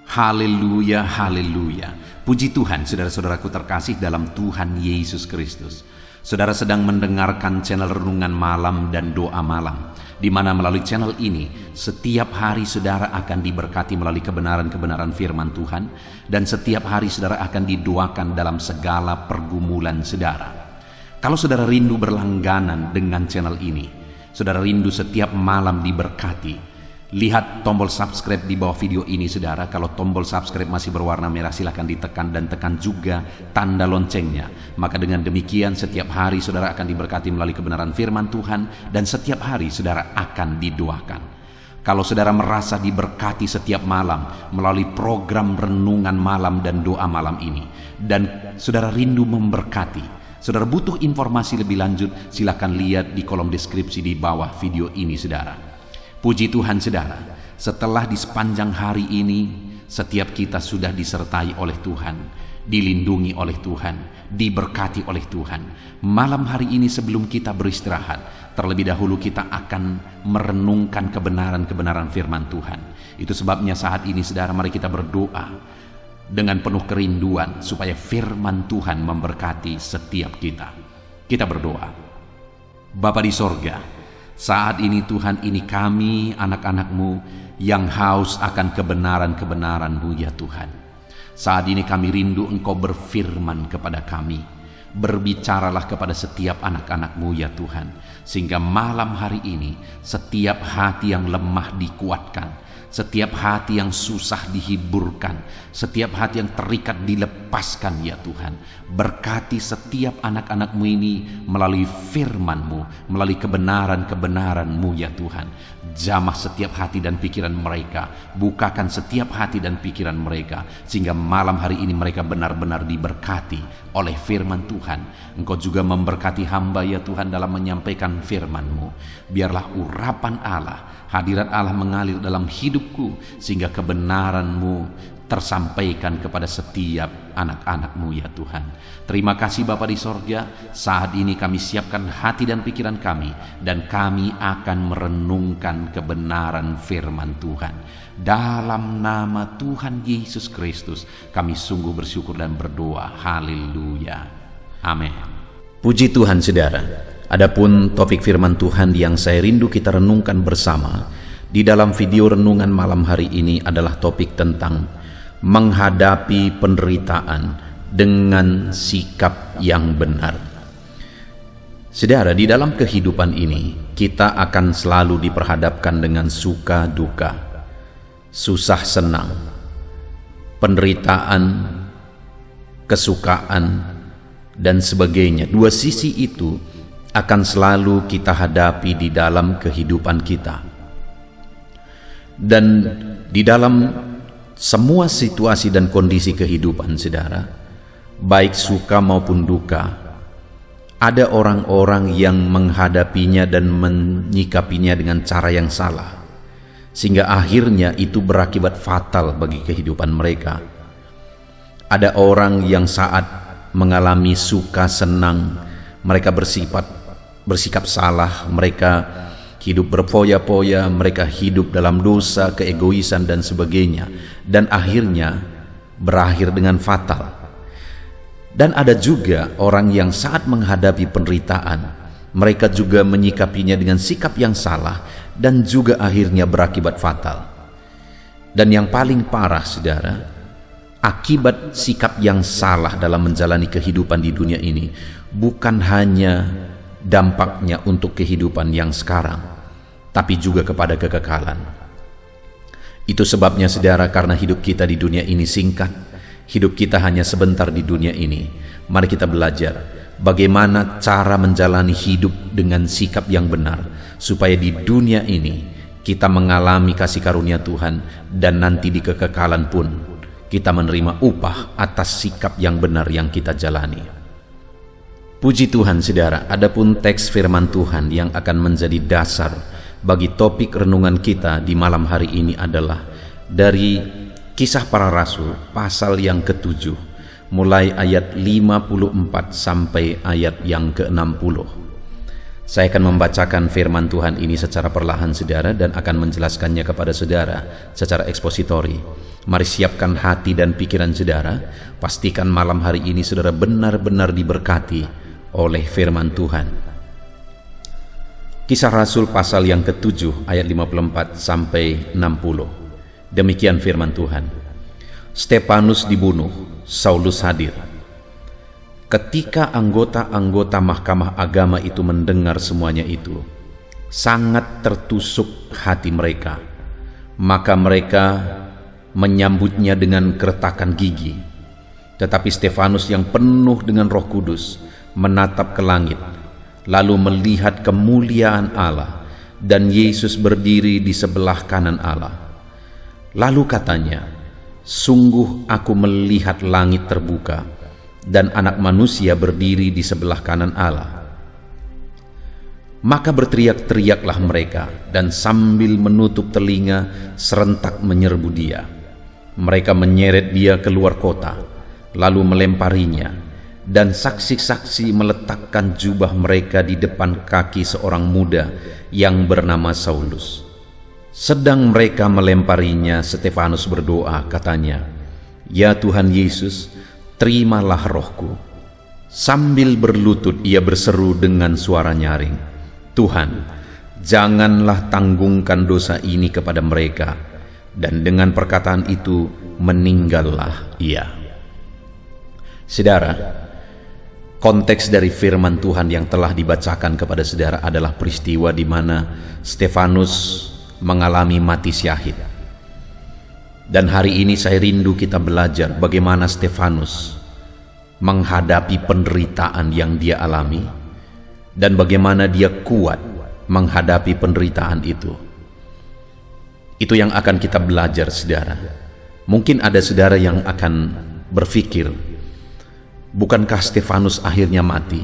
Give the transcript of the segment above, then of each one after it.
Haleluya, haleluya. Puji Tuhan, saudara-saudaraku terkasih dalam Tuhan Yesus Kristus. Saudara sedang mendengarkan channel Renungan Malam dan Doa Malam, di mana melalui channel ini setiap hari saudara akan diberkati melalui kebenaran-kebenaran firman Tuhan, dan setiap hari saudara akan didoakan dalam segala pergumulan saudara. Kalau saudara rindu berlangganan dengan channel ini, saudara rindu setiap malam diberkati, lihat tombol subscribe di bawah video ini saudara. Kalau tombol subscribe masih berwarna merah, silakan ditekan dan tekan juga tanda loncengnya. Maka dengan demikian setiap hari saudara akan diberkati melalui kebenaran firman Tuhan, dan setiap hari saudara akan didoakan. Kalau saudara merasa diberkati setiap malam melalui program Renungan Malam dan Doa Malam ini, dan saudara rindu memberkati, saudara butuh informasi lebih lanjut, silakan lihat di kolom deskripsi di bawah video ini saudara. Puji Tuhan saudara, setelah di sepanjang hari ini setiap kita sudah disertai oleh Tuhan, dilindungi oleh Tuhan, diberkati oleh Tuhan. Malam hari ini sebelum kita beristirahat, terlebih dahulu kita akan merenungkan kebenaran-kebenaran firman Tuhan. Itu sebabnya saat ini saudara, mari kita berdoa dengan penuh kerinduan supaya firman Tuhan memberkati setiap kita. Kita berdoa. Bapa di sorga, saat ini Tuhan, ini kami anak-anak-Mu yang haus akan kebenaran-kebenaran-Mu ya Tuhan. Saat ini kami rindu Engkau berfirman kepada kami. Berbicaralah kepada setiap anak-anak-Mu ya Tuhan, sehingga malam hari ini setiap hati yang lemah dikuatkan, setiap hati yang susah dihiburkan, setiap hati yang terikat dilepaskan ya Tuhan. Berkati setiap anak-anak-Mu ini melalui firman-Mu, melalui kebenaran-kebenaran-Mu ya Tuhan. Jamah setiap hati dan pikiran mereka, bukakan setiap hati dan pikiran mereka, sehingga malam hari ini mereka benar-benar diberkati oleh firman Tuhan. Engkau juga memberkati hamba ya Tuhan dalam menyampaikan firman-Mu. Biarlah urapan Allah, hadirat Allah mengalir dalam hidupku, sehingga kebenaran-Mu tersampaikan kepada setiap anak-anak-Mu ya Tuhan. Terima kasih Bapa di sorga. Saat ini kami siapkan hati dan pikiran kami, dan kami akan merenungkan kebenaran firman Tuhan. Dalam nama Tuhan Yesus Kristus kami sungguh bersyukur dan berdoa. Haleluya, amin. Puji Tuhan saudara. Adapun topik firman Tuhan yang saya rindu kita renungkan bersama di dalam video renungan malam hari ini adalah topik tentang menghadapi penderitaan dengan sikap yang benar. Saudara, di dalam kehidupan ini kita akan selalu diperhadapkan dengan suka duka, susah senang, penderitaan, kesukaan, dan sebagainya. Dua sisi itu akan selalu kita hadapi di dalam kehidupan kita. Dan di dalam semua situasi dan kondisi kehidupan saudara, baik suka maupun duka, ada orang-orang yang menghadapinya dan menyikapinya dengan cara yang salah, sehingga akhirnya itu berakibat fatal bagi kehidupan mereka. Ada orang yang saat mengalami suka senang, mereka bersikap salah, mereka hidup berfoya-foya, mereka hidup dalam dosa, keegoisan dan sebagainya, dan akhirnya berakhir dengan fatal. Dan ada juga orang yang saat menghadapi penderitaan, mereka juga menyikapinya dengan sikap yang salah dan juga akhirnya berakibat fatal. Dan yang paling parah saudara, akibat sikap yang salah dalam menjalani kehidupan di dunia ini bukan hanya dampaknya untuk kehidupan yang sekarang, tapi juga kepada kekekalan. Itu sebabnya saudara, karena hidup kita di dunia ini singkat, hidup kita hanya sebentar di dunia ini, mari kita belajar bagaimana cara menjalani hidup dengan sikap yang benar, supaya di dunia ini kita mengalami kasih karunia Tuhan, dan nanti di kekekalan pun kita menerima upah atas sikap yang benar yang kita jalani. Puji Tuhan saudara, adapun teks firman Tuhan yang akan menjadi dasar bagi topik renungan kita di malam hari ini adalah dari Kisah Para Rasul pasal yang ke-7, mulai ayat 54 sampai ayat yang ke-60. Saya akan membacakan firman Tuhan ini secara perlahan saudara dan akan menjelaskannya kepada saudara secara ekspositori. Mari siapkan hati dan pikiran saudara. Pastikan malam hari ini saudara benar-benar diberkati oleh firman Tuhan. Kisah Rasul pasal yang ke-7 ayat 54 sampai 60. Demikian firman Tuhan. Stefanus dibunuh, Saulus hadir. Ketika anggota-anggota mahkamah agama itu mendengar semuanya itu, sangat tertusuk hati mereka. Maka mereka menyambutnya dengan keretakan gigi. Tetapi Stefanus yang penuh dengan Roh Kudus menatap ke langit, lalu melihat kemuliaan Allah dan Yesus berdiri di sebelah kanan Allah. Lalu katanya, "Sungguh aku melihat langit terbuka dan Anak Manusia berdiri di sebelah kanan Allah." Maka berteriak-teriaklah mereka dan sambil menutup telinga serentak menyerbu dia. Mereka menyeret dia keluar kota, lalu melemparinya, dan saksi-saksi meletakkan jubah mereka di depan kaki seorang muda yang bernama Saulus. Sedang mereka melemparinya, Stefanus berdoa, katanya, "Ya Tuhan Yesus, terimalah rohku." Sambil berlutut ia berseru dengan suara nyaring, "Tuhan, janganlah tanggungkan dosa ini kepada mereka." Dan dengan perkataan itu meninggallah ia. Saudara, konteks dari firman Tuhan yang telah dibacakan kepada saudara adalah peristiwa di mana Stefanus mengalami mati syahid. Dan hari ini saya rindu kita belajar bagaimana Stefanus menghadapi penderitaan yang dia alami dan bagaimana dia kuat menghadapi penderitaan itu. Itu yang akan kita belajar saudara. Mungkin ada saudara yang akan berpikir, bukankah Stefanus akhirnya mati?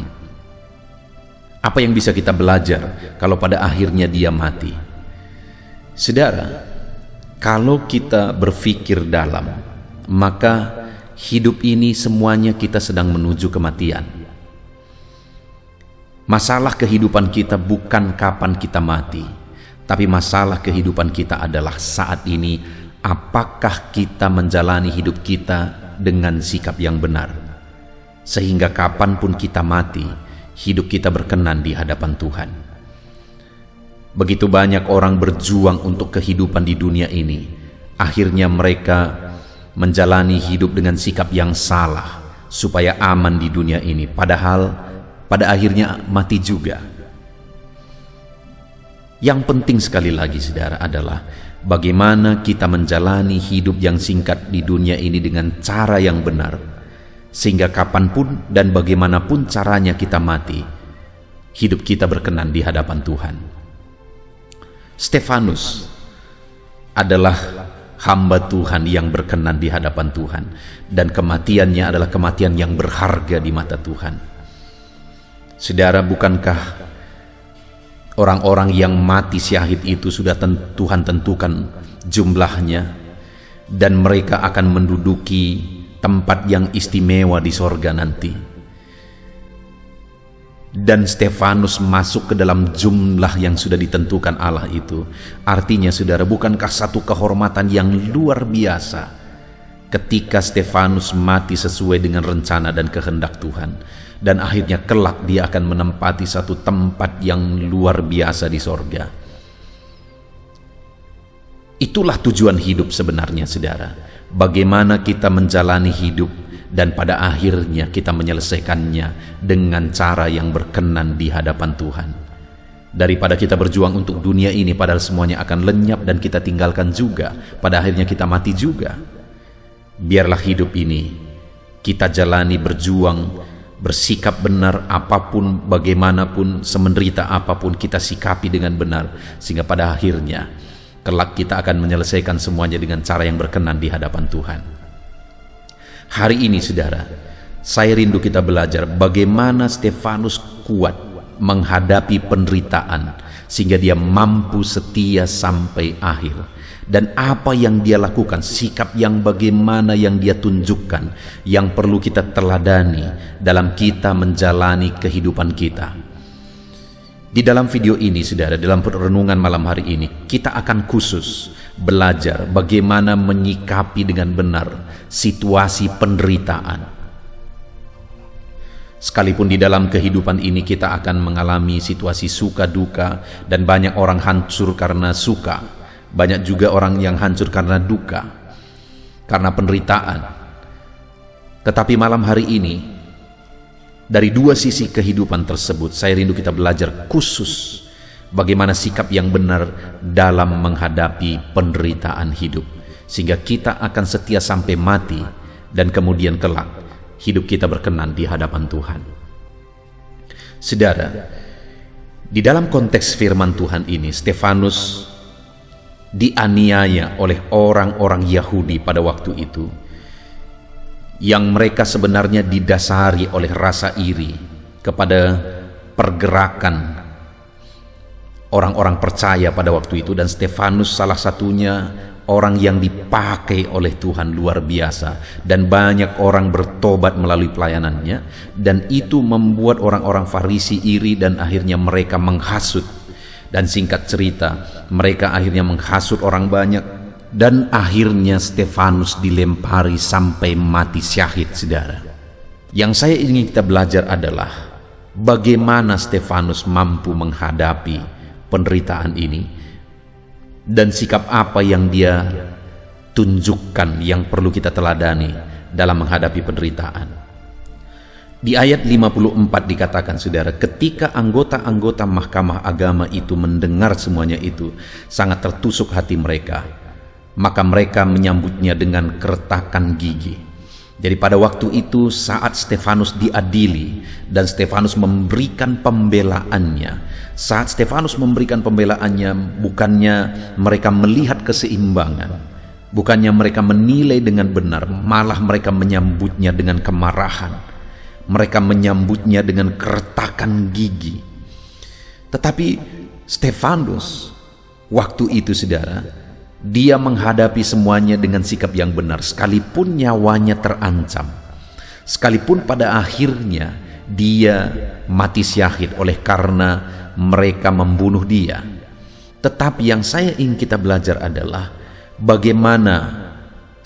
Apa yang bisa kita belajar kalau pada akhirnya dia mati? Saudara, kalau kita berpikir dalam, maka hidup ini semuanya kita sedang menuju kematian. Masalah kehidupan kita bukan kapan kita mati, tapi masalah kehidupan kita adalah saat ini, apakah kita menjalani hidup kita dengan sikap yang benar, sehingga kapanpun kita mati, hidup kita berkenan di hadapan Tuhan. Begitu banyak orang berjuang untuk kehidupan di dunia ini, akhirnya mereka menjalani hidup dengan sikap yang salah supaya aman di dunia ini, padahal pada akhirnya mati juga. Yang penting sekali lagi saudara adalah bagaimana kita menjalani hidup yang singkat di dunia ini dengan cara yang benar, sehingga kapanpun dan bagaimanapun caranya kita mati, hidup kita berkenan di hadapan Tuhan. Stefanus adalah hamba Tuhan yang berkenan di hadapan Tuhan, dan kematiannya adalah kematian yang berharga di mata Tuhan. Saudara, bukankah orang-orang yang mati syahid itu sudah Tuhan tentukan jumlahnya, dan mereka akan menduduki tempat yang istimewa di sorga nanti. Dan Stefanus masuk ke dalam jumlah yang sudah ditentukan Allah itu. Artinya saudara, bukankah satu kehormatan yang luar biasa ketika Stefanus mati sesuai dengan rencana dan kehendak Tuhan, dan akhirnya kelak dia akan menempati satu tempat yang luar biasa di sorga. Itulah tujuan hidup sebenarnya saudara. Bagaimana kita menjalani hidup dan pada akhirnya kita menyelesaikannya dengan cara yang berkenan di hadapan Tuhan. Daripada kita berjuang untuk dunia ini padahal semuanya akan lenyap dan kita tinggalkan juga, pada akhirnya kita mati juga. Biarlah hidup ini kita jalani berjuang, bersikap benar apapun, bagaimanapun, semenderita apapun kita sikapi dengan benar, sehingga pada akhirnya kelak kita akan menyelesaikan semuanya dengan cara yang berkenan di hadapan Tuhan. Hari ini saudara, saya rindu kita belajar bagaimana Stefanus kuat menghadapi penderitaan sehingga dia mampu setia sampai akhir, dan apa yang dia lakukan, sikap yang bagaimana yang dia tunjukkan yang perlu kita teladani dalam kita menjalani kehidupan kita. Di dalam video ini, saudara, dalam renungan malam hari ini, kita akan khusus belajar bagaimana menyikapi dengan benar situasi penderitaan. Sekalipun di dalam kehidupan ini kita akan mengalami situasi suka duka, dan banyak orang hancur karena suka, banyak juga orang yang hancur karena duka, karena penderitaan. Tetapi malam hari ini, dari dua sisi kehidupan tersebut, saya rindu kita belajar khusus bagaimana sikap yang benar dalam menghadapi penderitaan hidup, sehingga kita akan setia sampai mati, dan kemudian kelak hidup kita berkenan di hadapan Tuhan. Saudara, di dalam konteks firman Tuhan ini, Stefanus dianiaya oleh orang-orang Yahudi pada waktu itu, yang mereka sebenarnya didasari oleh rasa iri kepada pergerakan orang-orang percaya pada waktu itu, dan Stefanus salah satunya orang yang dipakai oleh Tuhan luar biasa, dan banyak orang bertobat melalui pelayanannya, dan itu membuat orang-orang Farisi iri dan akhirnya mereka menghasut. Dan singkat cerita, mereka akhirnya menghasut orang banyak, dan akhirnya Stefanus dilempari sampai mati syahid, saudara. Yang saya ingin kita belajar adalah bagaimana Stefanus mampu menghadapi penderitaan ini, dan sikap apa yang dia tunjukkan yang perlu kita teladani dalam menghadapi penderitaan. Di ayat 54 dikatakan, saudara, ketika anggota-anggota mahkamah agama itu mendengar semuanya itu, sangat tertusuk hati mereka, maka mereka menyambutnya dengan keretakan gigi. Jadi pada waktu itu, saat Stefanus diadili dan Stefanus memberikan pembelaannya, saat Stefanus memberikan pembelaannya, bukannya mereka melihat keseimbangan, bukannya mereka menilai dengan benar, malah mereka menyambutnya dengan kemarahan, mereka menyambutnya dengan keretakan gigi. Tetapi Stefanus waktu itu, saudara, dia menghadapi semuanya dengan sikap yang benar, sekalipun nyawanya terancam, sekalipun pada akhirnya dia mati syahid oleh karena mereka membunuh dia. Tetapi yang saya ingin kita belajar adalah bagaimana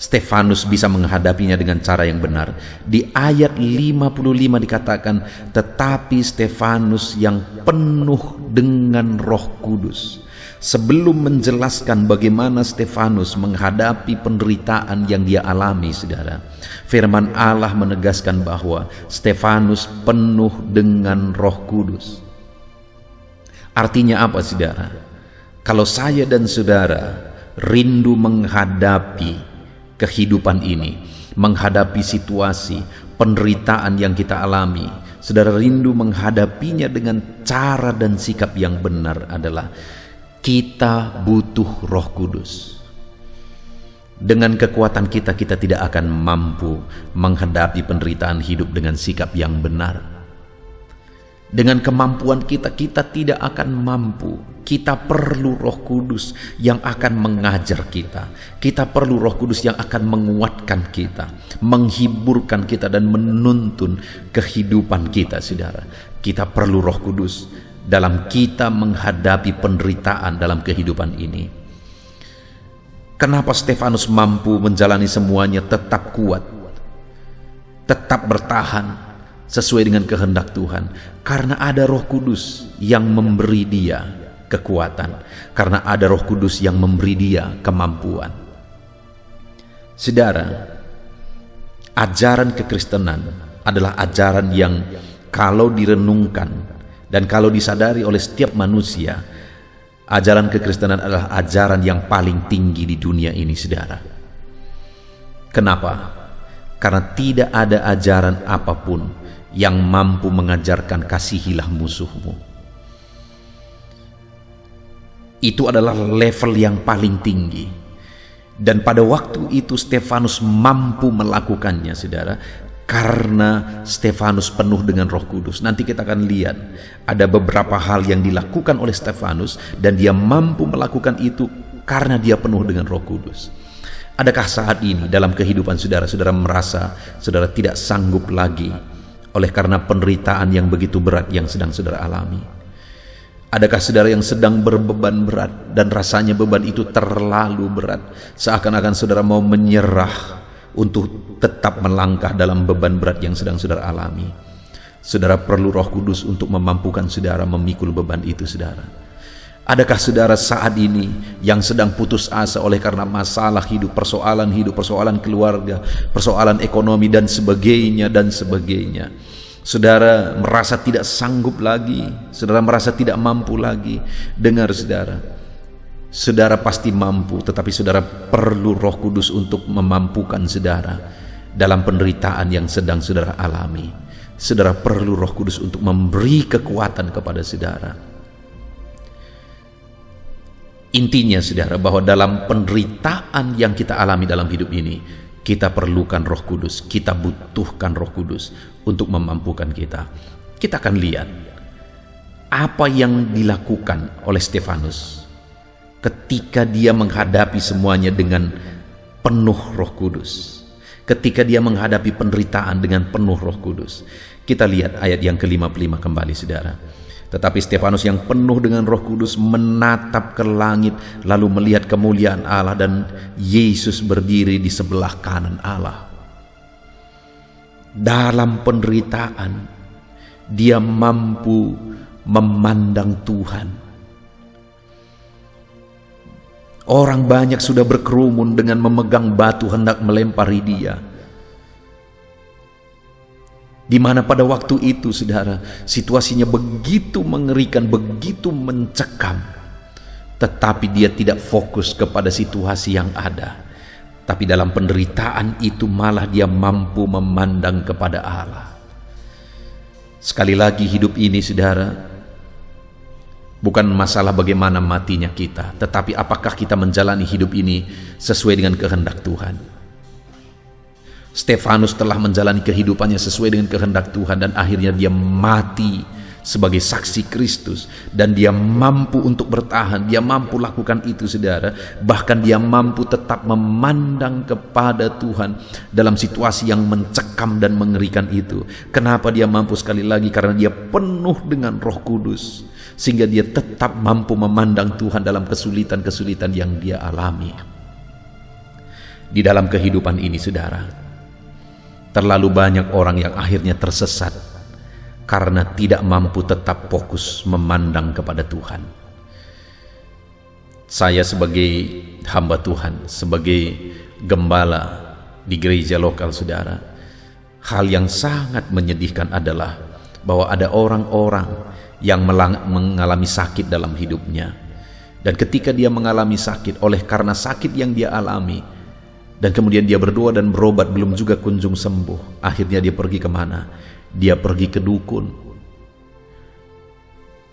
Stefanus bisa menghadapinya dengan cara yang benar. Di ayat 55 dikatakan, tetapi Stefanus yang penuh dengan Roh Kudus. Sebelum menjelaskan bagaimana Stefanus menghadapi penderitaan yang dia alami, saudara, firman Allah menegaskan bahwa Stefanus penuh dengan Roh Kudus. Artinya apa, saudara? Kalau saya dan saudara rindu menghadapi kehidupan ini, menghadapi situasi penderitaan yang kita alami, saudara rindu menghadapinya dengan cara dan sikap yang benar, adalah kita butuh Roh Kudus. Dengan kekuatan kita tidak akan mampu menghadapi penderitaan hidup dengan sikap yang benar. Dengan kemampuan kita tidak akan mampu. Kita perlu Roh Kudus yang akan mengajar kita. Kita perlu Roh Kudus yang akan menguatkan kita, menghiburkan kita, dan menuntun kehidupan kita, saudara. Kita perlu Roh Kudus dalam kita menghadapi penderitaan dalam kehidupan ini. Kenapa Stefanus mampu menjalani semuanya tetap kuat, tetap bertahan sesuai dengan kehendak Tuhan? Karena ada Roh Kudus yang memberi dia kekuatan, karena ada Roh Kudus yang memberi dia kemampuan. Saudara, ajaran kekristenan adalah ajaran yang kalau direnungkan dan kalau disadari oleh setiap manusia, ajaran kekristenan adalah ajaran yang paling tinggi di dunia ini, saudara. Kenapa? Karena tidak ada ajaran apapun yang mampu mengajarkan kasihilah musuhmu. Itu adalah level yang paling tinggi. Dan pada waktu itu Stefanus mampu melakukannya, saudara, karena Stefanus penuh dengan Roh Kudus. Nanti kita akan lihat ada beberapa hal yang dilakukan oleh Stefanus, dan dia mampu melakukan itu karena dia penuh dengan Roh Kudus. Adakah saat ini dalam kehidupan saudara, saudara merasa saudara tidak sanggup lagi oleh karena penderitaan yang begitu berat yang sedang saudara alami? Adakah saudara yang sedang berbeban berat dan rasanya beban itu terlalu berat, seakan-akan saudara mau menyerah untuk tetap melangkah dalam beban berat yang sedang saudara alami? Saudara perlu Roh Kudus untuk memampukan saudara memikul beban itu, saudara. Adakah saudara saat ini yang sedang putus asa oleh karena masalah hidup, persoalan keluarga, persoalan ekonomi dan sebagainya dan sebagainya? Saudara merasa tidak sanggup lagi, saudara merasa tidak mampu lagi. Dengar saudara, saudara pasti mampu, tetapi saudara perlu Roh Kudus untuk memampukan saudara dalam penderitaan yang sedang saudara alami. Saudara perlu Roh Kudus untuk memberi kekuatan kepada saudara. Intinya saudara, bahwa dalam penderitaan yang kita alami dalam hidup ini, kita perlukan Roh Kudus, kita butuhkan Roh Kudus untuk memampukan kita. Kita akan lihat apa yang dilakukan oleh Stefanus ketika dia menghadapi semuanya dengan penuh Roh Kudus. Ketika dia menghadapi penderitaan dengan penuh Roh Kudus. Kita lihat ayat yang ke-55 kembali saudara. Tetapi Stefanus yang penuh dengan Roh Kudus menatap ke langit, lalu melihat kemuliaan Allah dan Yesus berdiri di sebelah kanan Allah. Dalam penderitaan, dia mampu memandang Tuhan. Orang banyak sudah berkerumun dengan memegang batu hendak melempari dia. Di mana pada waktu itu saudara, situasinya begitu mengerikan, begitu mencekam. Tetapi dia tidak fokus kepada situasi yang ada. Tapi dalam penderitaan itu malah dia mampu memandang kepada Allah. Sekali lagi hidup ini saudara, bukan masalah bagaimana matinya kita, tetapi apakah kita menjalani hidup ini sesuai dengan kehendak Tuhan. Stefanus telah menjalani kehidupannya sesuai dengan kehendak Tuhan dan akhirnya dia mati sebagai saksi Kristus, dan dia mampu untuk bertahan, dia mampu lakukan itu saudara, bahkan dia mampu tetap memandang kepada Tuhan dalam situasi yang mencekam dan mengerikan itu. Kenapa dia mampu? Sekali lagi karena dia penuh dengan Roh Kudus, sehingga dia tetap mampu memandang Tuhan dalam kesulitan-kesulitan yang dia alami. Di dalam kehidupan ini saudara, terlalu banyak orang yang akhirnya tersesat karena tidak mampu tetap fokus memandang kepada Tuhan. Saya sebagai hamba Tuhan, sebagai gembala di gereja lokal saudara, hal yang sangat menyedihkan adalah bahwa ada orang-orang yang mengalami sakit dalam hidupnya. Dan ketika dia mengalami sakit, oleh karena sakit yang dia alami, dan kemudian dia berdoa dan berobat belum juga kunjung sembuh, akhirnya dia pergi kemana? Dia pergi ke dukun.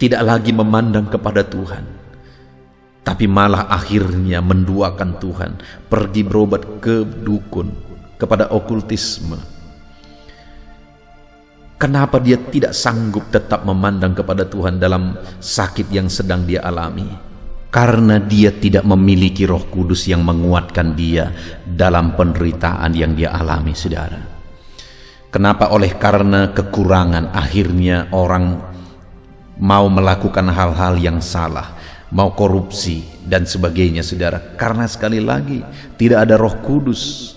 Tidak lagi memandang kepada Tuhan, tapi malah akhirnya menduakan Tuhan, pergi berobat ke dukun, kepada okultisme. Kenapa dia tidak sanggup tetap memandang kepada Tuhan dalam sakit yang sedang dia alami? Karena dia tidak memiliki Roh Kudus yang menguatkan dia dalam penderitaan yang dia alami, saudara. Kenapa? Oleh karena kekurangan, akhirnya orang mau melakukan hal-hal yang salah, mau korupsi dan sebagainya, saudara. Karena sekali lagi tidak ada Roh Kudus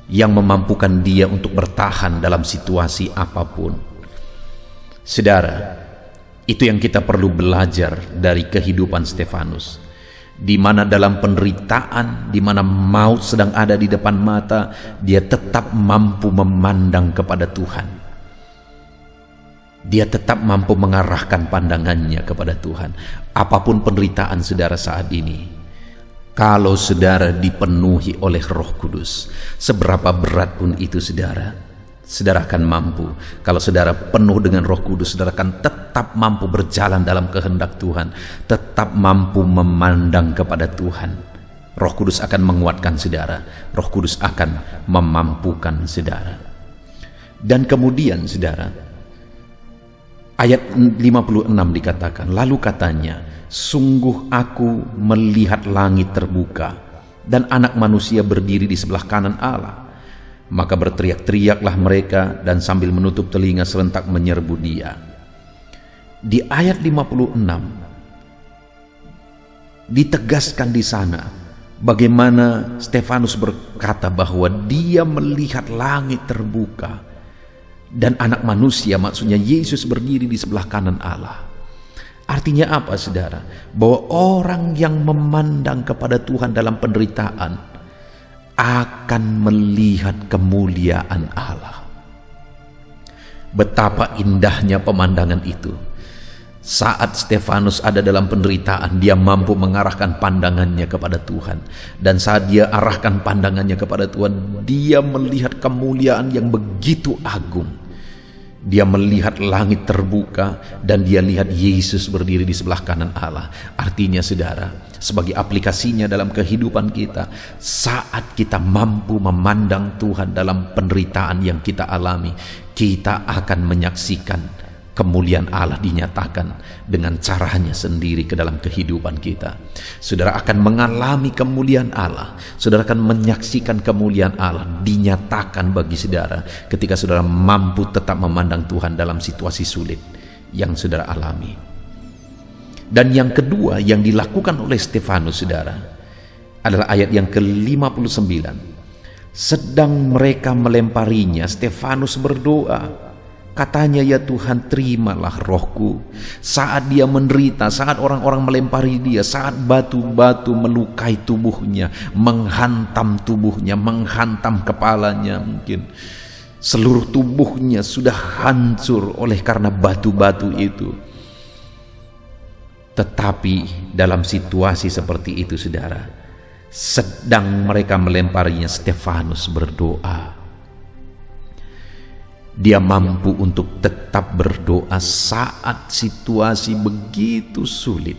yang memampukan dia untuk bertahan dalam situasi apapun. Saudara, itu yang kita perlu belajar dari kehidupan Stefanus, di mana dalam penderitaan, di mana maut sedang ada di depan mata, dia tetap mampu memandang kepada Tuhan. Dia tetap mampu mengarahkan pandangannya kepada Tuhan. Apapun penderitaan saudara saat ini, kalau saudara dipenuhi oleh Roh Kudus, seberapa berat pun itu saudara akan mampu. Kalau saudara penuh dengan Roh Kudus, saudara akan tetap mampu berjalan dalam kehendak Tuhan, tetap mampu memandang kepada Tuhan. Roh Kudus akan menguatkan saudara, Roh Kudus akan memampukan saudara. Dan kemudian saudara, ayat 56 dikatakan, lalu katanya, sungguh aku melihat langit terbuka dan anak manusia berdiri di sebelah kanan Allah. Maka berteriak-teriaklah mereka dan sambil menutup telinga serentak menyerbu dia. Di ayat 56 Ditegaskan di sana bagaimana Stefanus berkata bahwa dia melihat langit terbuka dan anak manusia, maksudnya Yesus, berdiri di sebelah kanan Allah. Artinya apa, saudara? Bahwa orang yang memandang kepada Tuhan dalam penderitaan akan melihat kemuliaan Allah. Betapa indahnya pemandangan itu. Saat Stefanus ada dalam penderitaan, dia mampu mengarahkan pandangannya kepada Tuhan. Dan saat dia arahkan pandangannya kepada Tuhan, dia melihat kemuliaan yang begitu agung. Dia melihat langit terbuka dan dia lihat Yesus berdiri di sebelah kanan Allah. Artinya, saudara, sebagai aplikasinya dalam kehidupan kita, saat kita mampu memandang Tuhan dalam penderitaan yang kita alami, kita akan menyaksikan kemuliaan Allah dinyatakan dengan caranya sendiri ke dalam kehidupan kita. Saudara akan mengalami kemuliaan Allah. Saudara akan menyaksikan kemuliaan Allah dinyatakan bagi saudara ketika saudara mampu tetap memandang Tuhan dalam situasi sulit yang saudara alami. Dan yang kedua yang dilakukan oleh Stefanus, saudara, adalah ayat yang ke-59. Sedang mereka melemparinya, Stefanus berdoa. Katanya, ya Tuhan, terimalah rohku. Saat dia menderita, saat orang-orang melempari dia, saat batu-batu melukai tubuhnya, menghantam tubuhnya, menghantam kepalanya, mungkin seluruh tubuhnya sudah hancur oleh karena batu-batu itu. Tetapi dalam situasi seperti itu, saudara, sedang mereka melemparinya, Stefanus berdoa. Dia mampu untuk tetap berdoa saat situasi begitu sulit.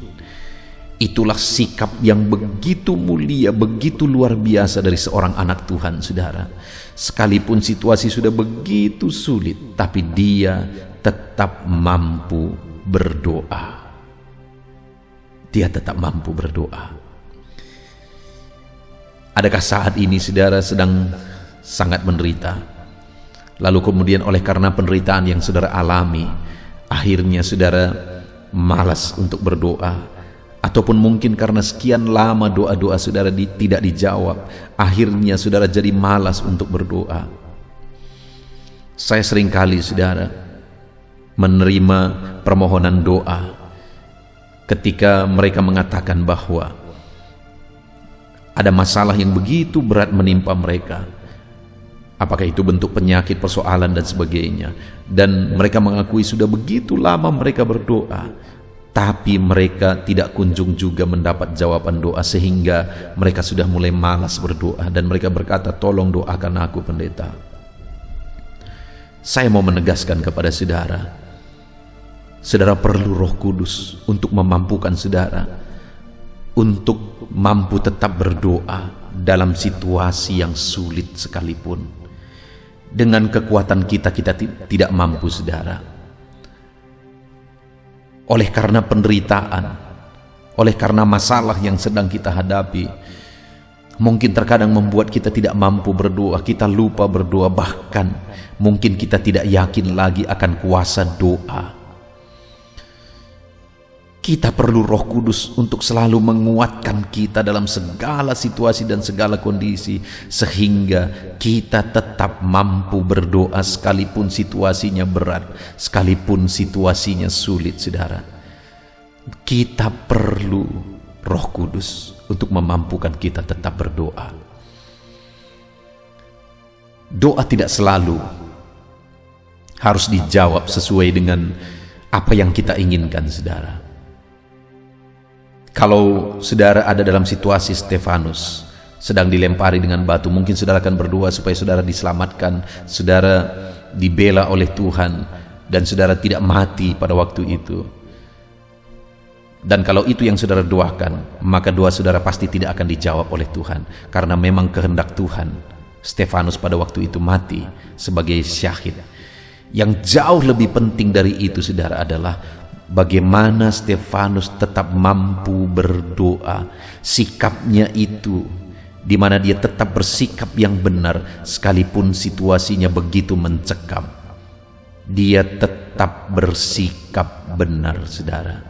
Itulah sikap yang begitu mulia, begitu luar biasa dari seorang anak Tuhan, saudara. Sekalipun situasi sudah begitu sulit, tapi dia tetap mampu berdoa. Dia tetap mampu berdoa. Adakah saat ini saudara sedang sangat menderita? Lalu kemudian oleh karena penderitaan yang saudara alami, akhirnya saudara malas untuk berdoa, ataupun mungkin karena sekian lama doa-doa saudara tidak dijawab, akhirnya saudara jadi malas untuk berdoa. Saya seringkali, saudara, menerima permohonan doa ketika mereka mengatakan bahwa ada masalah yang begitu berat menimpa mereka. Apakah itu bentuk penyakit, persoalan dan sebagainya. Dan mereka mengakui sudah begitu lama mereka berdoa, tapi mereka tidak kunjung juga mendapat jawaban doa, sehingga mereka sudah mulai malas berdoa. Dan mereka berkata, tolong doakan aku, pendeta. Saya mau menegaskan kepada saudara, saudara perlu Roh Kudus untuk memampukan saudara untuk mampu tetap berdoa dalam situasi yang sulit sekalipun. Dengan kekuatan kita tidak mampu, saudara. Oleh karena penderitaan, oleh karena masalah yang sedang kita hadapi, mungkin terkadang membuat kita tidak mampu berdoa, kita lupa berdoa, bahkan mungkin kita tidak yakin lagi akan kuasa doa. Kita perlu Roh Kudus untuk selalu menguatkan kita dalam segala situasi dan segala kondisi, sehingga kita tetap mampu berdoa sekalipun situasinya berat, sekalipun situasinya sulit, saudara. Kita perlu Roh Kudus untuk memampukan kita tetap berdoa. Doa tidak selalu harus dijawab sesuai dengan apa yang kita inginkan, saudara. Kalau saudara ada dalam situasi Stefanus sedang dilempari dengan batu, mungkin saudara akan berdoa supaya saudara diselamatkan, saudara dibela oleh Tuhan, dan saudara tidak mati pada waktu itu. Dan kalau itu yang saudara doakan, maka doa saudara pasti tidak akan dijawab oleh Tuhan, karena memang kehendak Tuhan Stefanus pada waktu itu mati sebagai syahid. Yang jauh lebih penting dari itu, saudara, adalah bagaimana Stefanus tetap mampu berdoa. Sikapnya itu, di mana dia tetap bersikap yang benar sekalipun situasinya begitu mencekam. Dia tetap bersikap benar, saudara.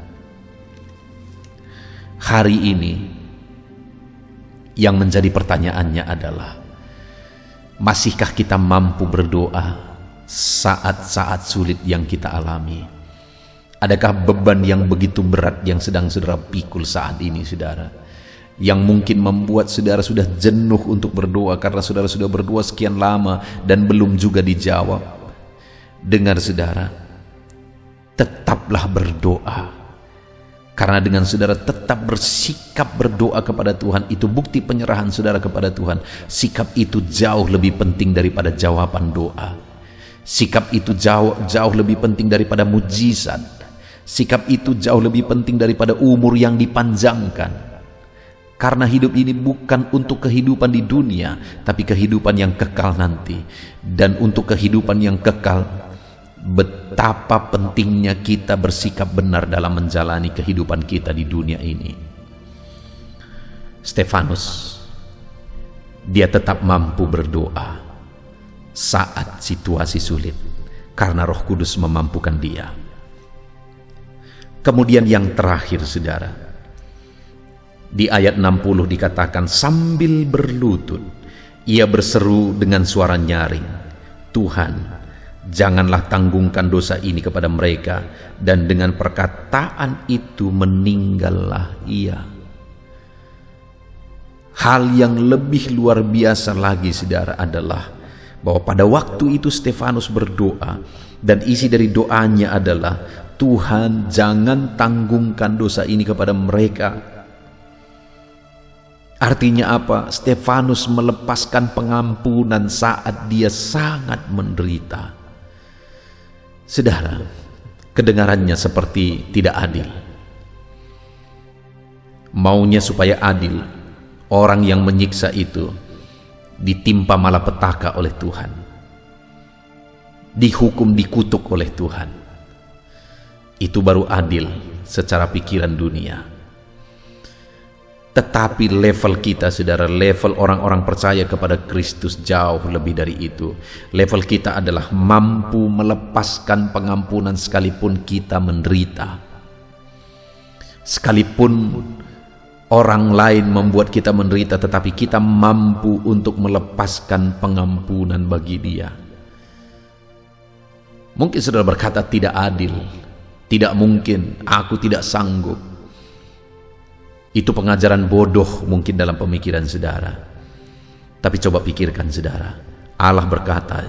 Hari ini yang menjadi pertanyaannya adalah, masihkah kita mampu berdoa saat-saat sulit yang kita alami? Adakah beban yang begitu berat yang sedang saudara pikul saat ini, saudara, yang mungkin membuat saudara sudah jenuh untuk berdoa karena saudara sudah berdoa sekian lama dan belum juga dijawab? Dengar saudara, tetaplah berdoa. Karena dengan saudara tetap bersikap berdoa kepada Tuhan, itu bukti penyerahan saudara kepada Tuhan. Sikap itu jauh lebih penting daripada jawaban doa. Sikap itu jauh lebih penting daripada mujizat. Sikap itu jauh lebih penting daripada umur yang dipanjangkan. Karena hidup ini bukan untuk kehidupan di dunia, tapi kehidupan yang kekal nanti. Dan untuk kehidupan yang kekal, betapa pentingnya kita bersikap benar dalam menjalani kehidupan kita di dunia ini. Stefanus, dia tetap mampu berdoa saat situasi sulit karena Roh Kudus memampukan dia. Kemudian yang terakhir, saudara, di ayat 60 dikatakan, sambil berlutut ia berseru dengan suara nyaring, Tuhan, janganlah tanggungkan dosa ini kepada mereka. Dan dengan perkataan itu meninggallah ia. Hal yang lebih luar biasa lagi, saudara, adalah bahwa pada waktu itu Stefanus berdoa, dan isi dari doanya adalah, Tuhan, jangan tanggungkan dosa ini kepada mereka. Artinya apa? Stefanus melepaskan pengampunan saat dia sangat menderita. Saudara, kedengarannya seperti tidak adil. Maunya supaya adil, orang yang menyiksa itu ditimpa malapetaka oleh Tuhan, dihukum, dikutuk oleh Tuhan. Itu baru adil secara pikiran dunia. Tetapi level kita, saudara, level orang-orang percaya kepada Kristus jauh lebih dari itu. Level kita adalah mampu melepaskan pengampunan sekalipun kita menderita. Sekalipun orang lain membuat kita menderita, tetapi kita mampu untuk melepaskan pengampunan bagi dia. Mungkin saudara berkata tidak adil, tidak mungkin, aku tidak sanggup. Itu pengajaran bodoh mungkin dalam pemikiran saudara. Tapi coba pikirkan, saudara. Allah berkata,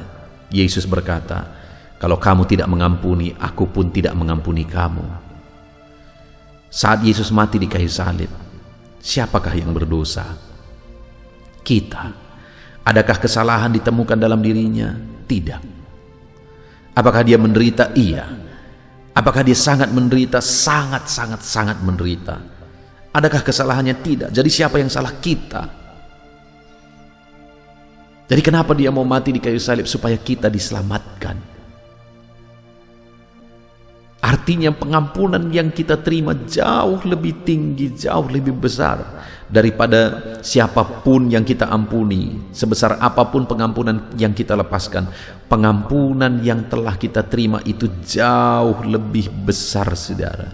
Yesus berkata, kalau kamu tidak mengampuni, aku pun tidak mengampuni kamu. Saat Yesus mati di kayu salib, siapakah yang berdosa? Kita. Adakah kesalahan ditemukan dalam dirinya? Tidak. Apakah dia menderita? Iya. Apakah dia sangat menderita? Sangat menderita. Adakah kesalahannya? Tidak. Jadi siapa yang salah? Kita. Jadi kenapa dia mau mati di kayu salib? Supaya kita diselamatkan. Artinya pengampunan yang kita terima jauh lebih tinggi, jauh lebih besar daripada siapapun yang kita ampuni. Sebesar apapun pengampunan yang kita lepaskan, pengampunan yang telah kita terima itu jauh lebih besar, saudara.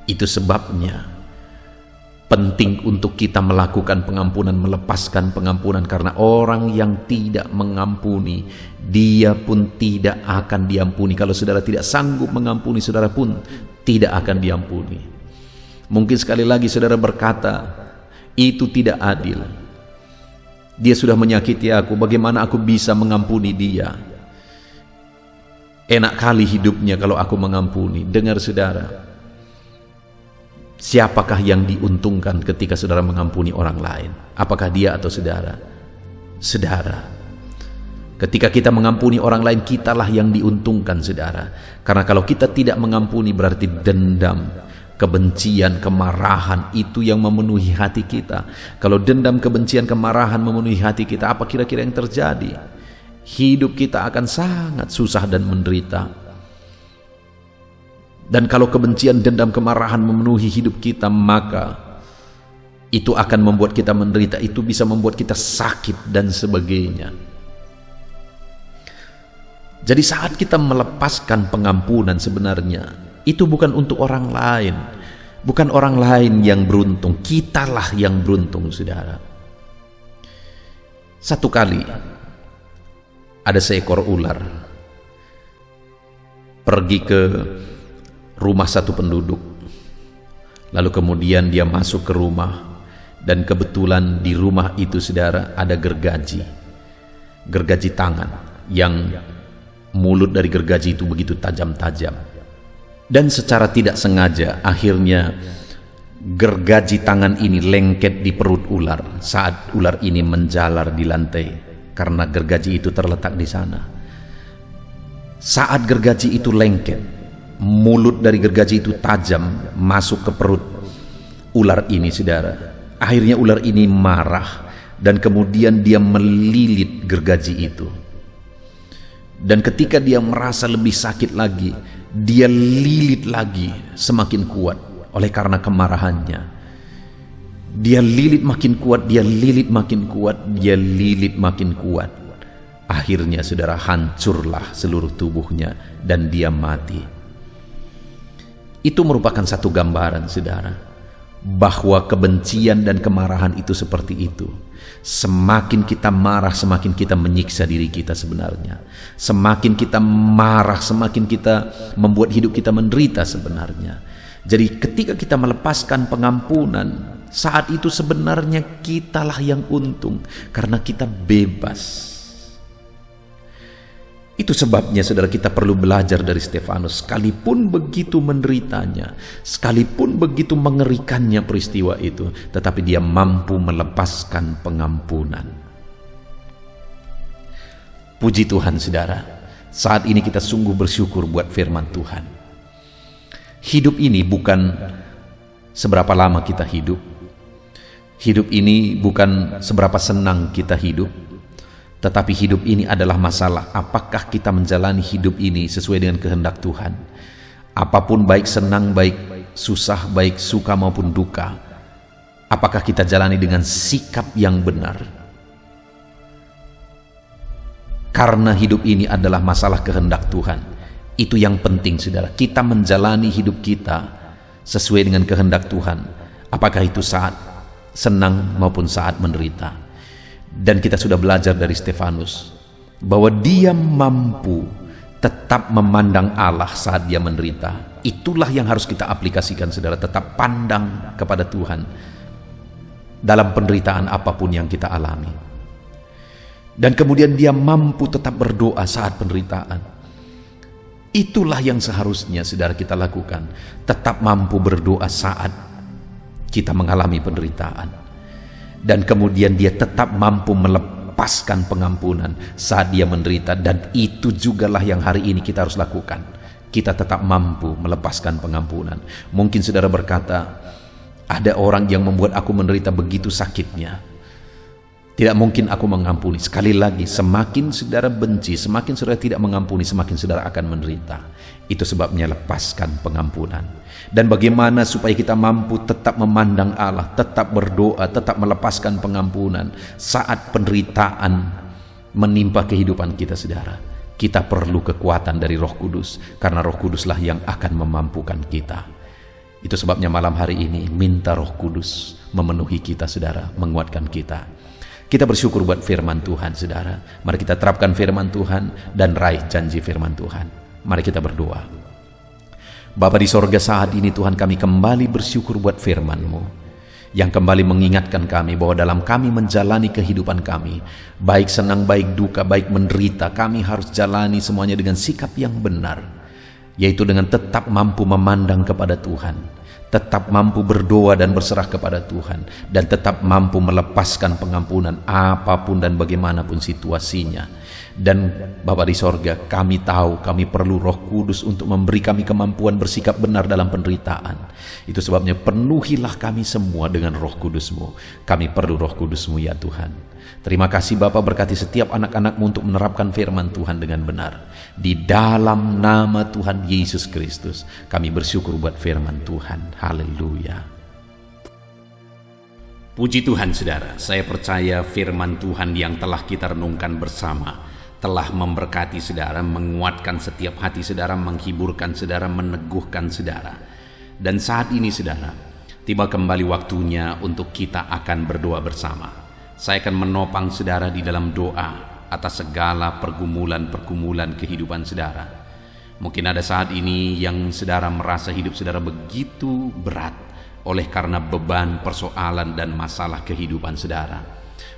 Itu sebabnya penting untuk kita melakukan pengampunan, melepaskan pengampunan, karena orang yang tidak mengampuni, dia pun tidak akan diampuni. Kalau saudara tidak sanggup mengampuni, saudara pun tidak akan diampuni. Mungkin sekali lagi saudara berkata, itu tidak adil. Dia sudah menyakiti aku, bagaimana aku bisa mengampuni dia? Enak kali hidupnya kalau aku mengampuni. Dengar saudara, siapakah yang diuntungkan ketika saudara mengampuni orang lain? Apakah dia atau saudara? Saudara. Ketika kita mengampuni orang lain, kitalah yang diuntungkan, saudara. Karena kalau kita tidak mengampuni, berarti dendam, kebencian, kemarahan itu yang memenuhi hati kita. Kalau dendam, kebencian, kemarahan memenuhi hati kita, apa kira-kira yang terjadi? Hidup kita akan sangat susah dan menderita. Dan kalau kebencian, dendam, kemarahan memenuhi hidup kita, maka itu akan membuat kita menderita. Itu bisa membuat kita sakit dan sebagainya. Jadi saat kita melepaskan pengampunan, sebenarnya itu bukan untuk orang lain, Bukan orang lain yang beruntung, kitalah yang beruntung, saudara. Satu kali ada seekor ular pergi ke rumah satu penduduk. Lalu kemudian dia masuk ke rumah, dan kebetulan di rumah itu, saudara, ada gergaji tangan, yang mulut dari gergaji itu begitu tajam-tajam. Dan secara tidak sengaja akhirnya gergaji tangan ini lengket di perut ular saat ular ini menjalar di lantai, karena gergaji itu terletak di sana. Saat gergaji itu lengket, mulut dari gergaji itu tajam masuk ke perut ular ini, saudara. Akhirnya ular ini marah, dan kemudian dia melilit gergaji itu. Dan ketika dia merasa lebih sakit lagi, dia lilit lagi semakin kuat oleh karena kemarahannya. Dia lilit makin kuat, dia lilit makin kuat, dia lilit makin kuat. Akhirnya, saudara, hancurlah seluruh tubuhnya dan dia mati. Itu merupakan satu gambaran, saudara, bahwa kebencian dan kemarahan itu seperti itu. Semakin kita marah, semakin kita menyiksa diri kita sebenarnya. Semakin kita marah, semakin kita membuat hidup kita menderita sebenarnya. Jadi ketika kita melepaskan pengampunan, saat itu sebenarnya kitalah yang untung, karena kita bebas. Itu sebabnya, saudara, kita perlu belajar dari Stefanus. Sekalipun begitu menderitanya, sekalipun begitu mengerikannya peristiwa itu, tetapi dia mampu melepaskan pengampunan. Puji Tuhan, saudara. Saat ini kita sungguh bersyukur buat firman Tuhan. Hidup ini bukan seberapa lama kita hidup. Hidup ini bukan seberapa senang kita hidup. Tetapi hidup ini adalah masalah apakah kita menjalani hidup ini sesuai dengan kehendak Tuhan. Apapun, baik senang, baik susah, baik suka maupun duka, apakah kita jalani dengan sikap yang benar. Karena hidup ini adalah masalah kehendak Tuhan. Itu yang penting, saudara. Kita menjalani hidup kita sesuai dengan kehendak Tuhan, apakah itu saat senang maupun saat menderita. Dan kita sudah belajar dari Stefanus bahwa dia mampu tetap memandang Allah saat dia menderita. Itulah yang harus kita aplikasikan, saudara. Tetap pandang kepada Tuhan dalam penderitaan apapun yang kita alami. Dan kemudian dia mampu tetap berdoa saat penderitaan. Itulah yang seharusnya, saudara, kita lakukan. Tetap mampu berdoa saat kita mengalami penderitaan. Dan kemudian dia tetap mampu melepaskan pengampunan saat dia menderita. Dan itu jugalah yang hari ini kita harus lakukan. Kita tetap mampu melepaskan pengampunan. Mungkin saudara berkata, ada orang yang membuat aku menderita begitu sakitnya, tidak mungkin aku mengampuni. Sekali lagi, semakin saudara benci, semakin saudara tidak mengampuni, semakin saudara akan menderita. Itu sebabnya lepaskan pengampunan. Dan bagaimana supaya kita mampu tetap memandang Allah, tetap berdoa, tetap melepaskan pengampunan saat penderitaan menimpa kehidupan kita, saudara. Kita perlu kekuatan dari Roh Kudus, karena Roh Kuduslah yang akan memampukan kita. Itu sebabnya malam hari ini minta Roh Kudus memenuhi kita, saudara, menguatkan kita. Kita bersyukur buat firman Tuhan, saudara. Mari kita terapkan firman Tuhan dan raih janji firman Tuhan. Mari kita berdoa. Bapa di sorga, saat ini Tuhan, kami kembali bersyukur buat firman-Mu yang kembali mengingatkan kami bahwa dalam kami menjalani kehidupan kami, baik senang, baik duka, baik menderita, kami harus jalani semuanya dengan sikap yang benar, yaitu dengan tetap mampu memandang kepada Tuhan, tetap mampu berdoa dan berserah kepada Tuhan, dan tetap mampu melepaskan pengampunan apapun dan bagaimanapun situasinya. Dan Bapa di sorga, kami tahu kami perlu Roh Kudus untuk memberi kami kemampuan bersikap benar dalam penderitaan. Itu sebabnya penuhilah kami semua dengan Roh Kudus-Mu. Kami perlu Roh Kudus-Mu, ya Tuhan. Terima kasih Bapa, berkati setiap anak-anak-Mu untuk menerapkan firman Tuhan dengan benar. Di dalam nama Tuhan Yesus Kristus, kami bersyukur buat firman Tuhan. Haleluya. Puji Tuhan, saudara. Saya percaya firman Tuhan yang telah kita renungkan bersama telah memberkati saudara, menguatkan setiap hati saudara, menghiburkan saudara, meneguhkan saudara. Dan saat ini saudara, tiba kembali waktunya untuk kita akan berdoa bersama. Saya akan menopang saudara di dalam doa atas segala pergumulan-pergumulan kehidupan saudara. Mungkin ada saat ini yang saudara merasa hidup saudara begitu berat oleh karena beban, persoalan, dan masalah kehidupan saudara.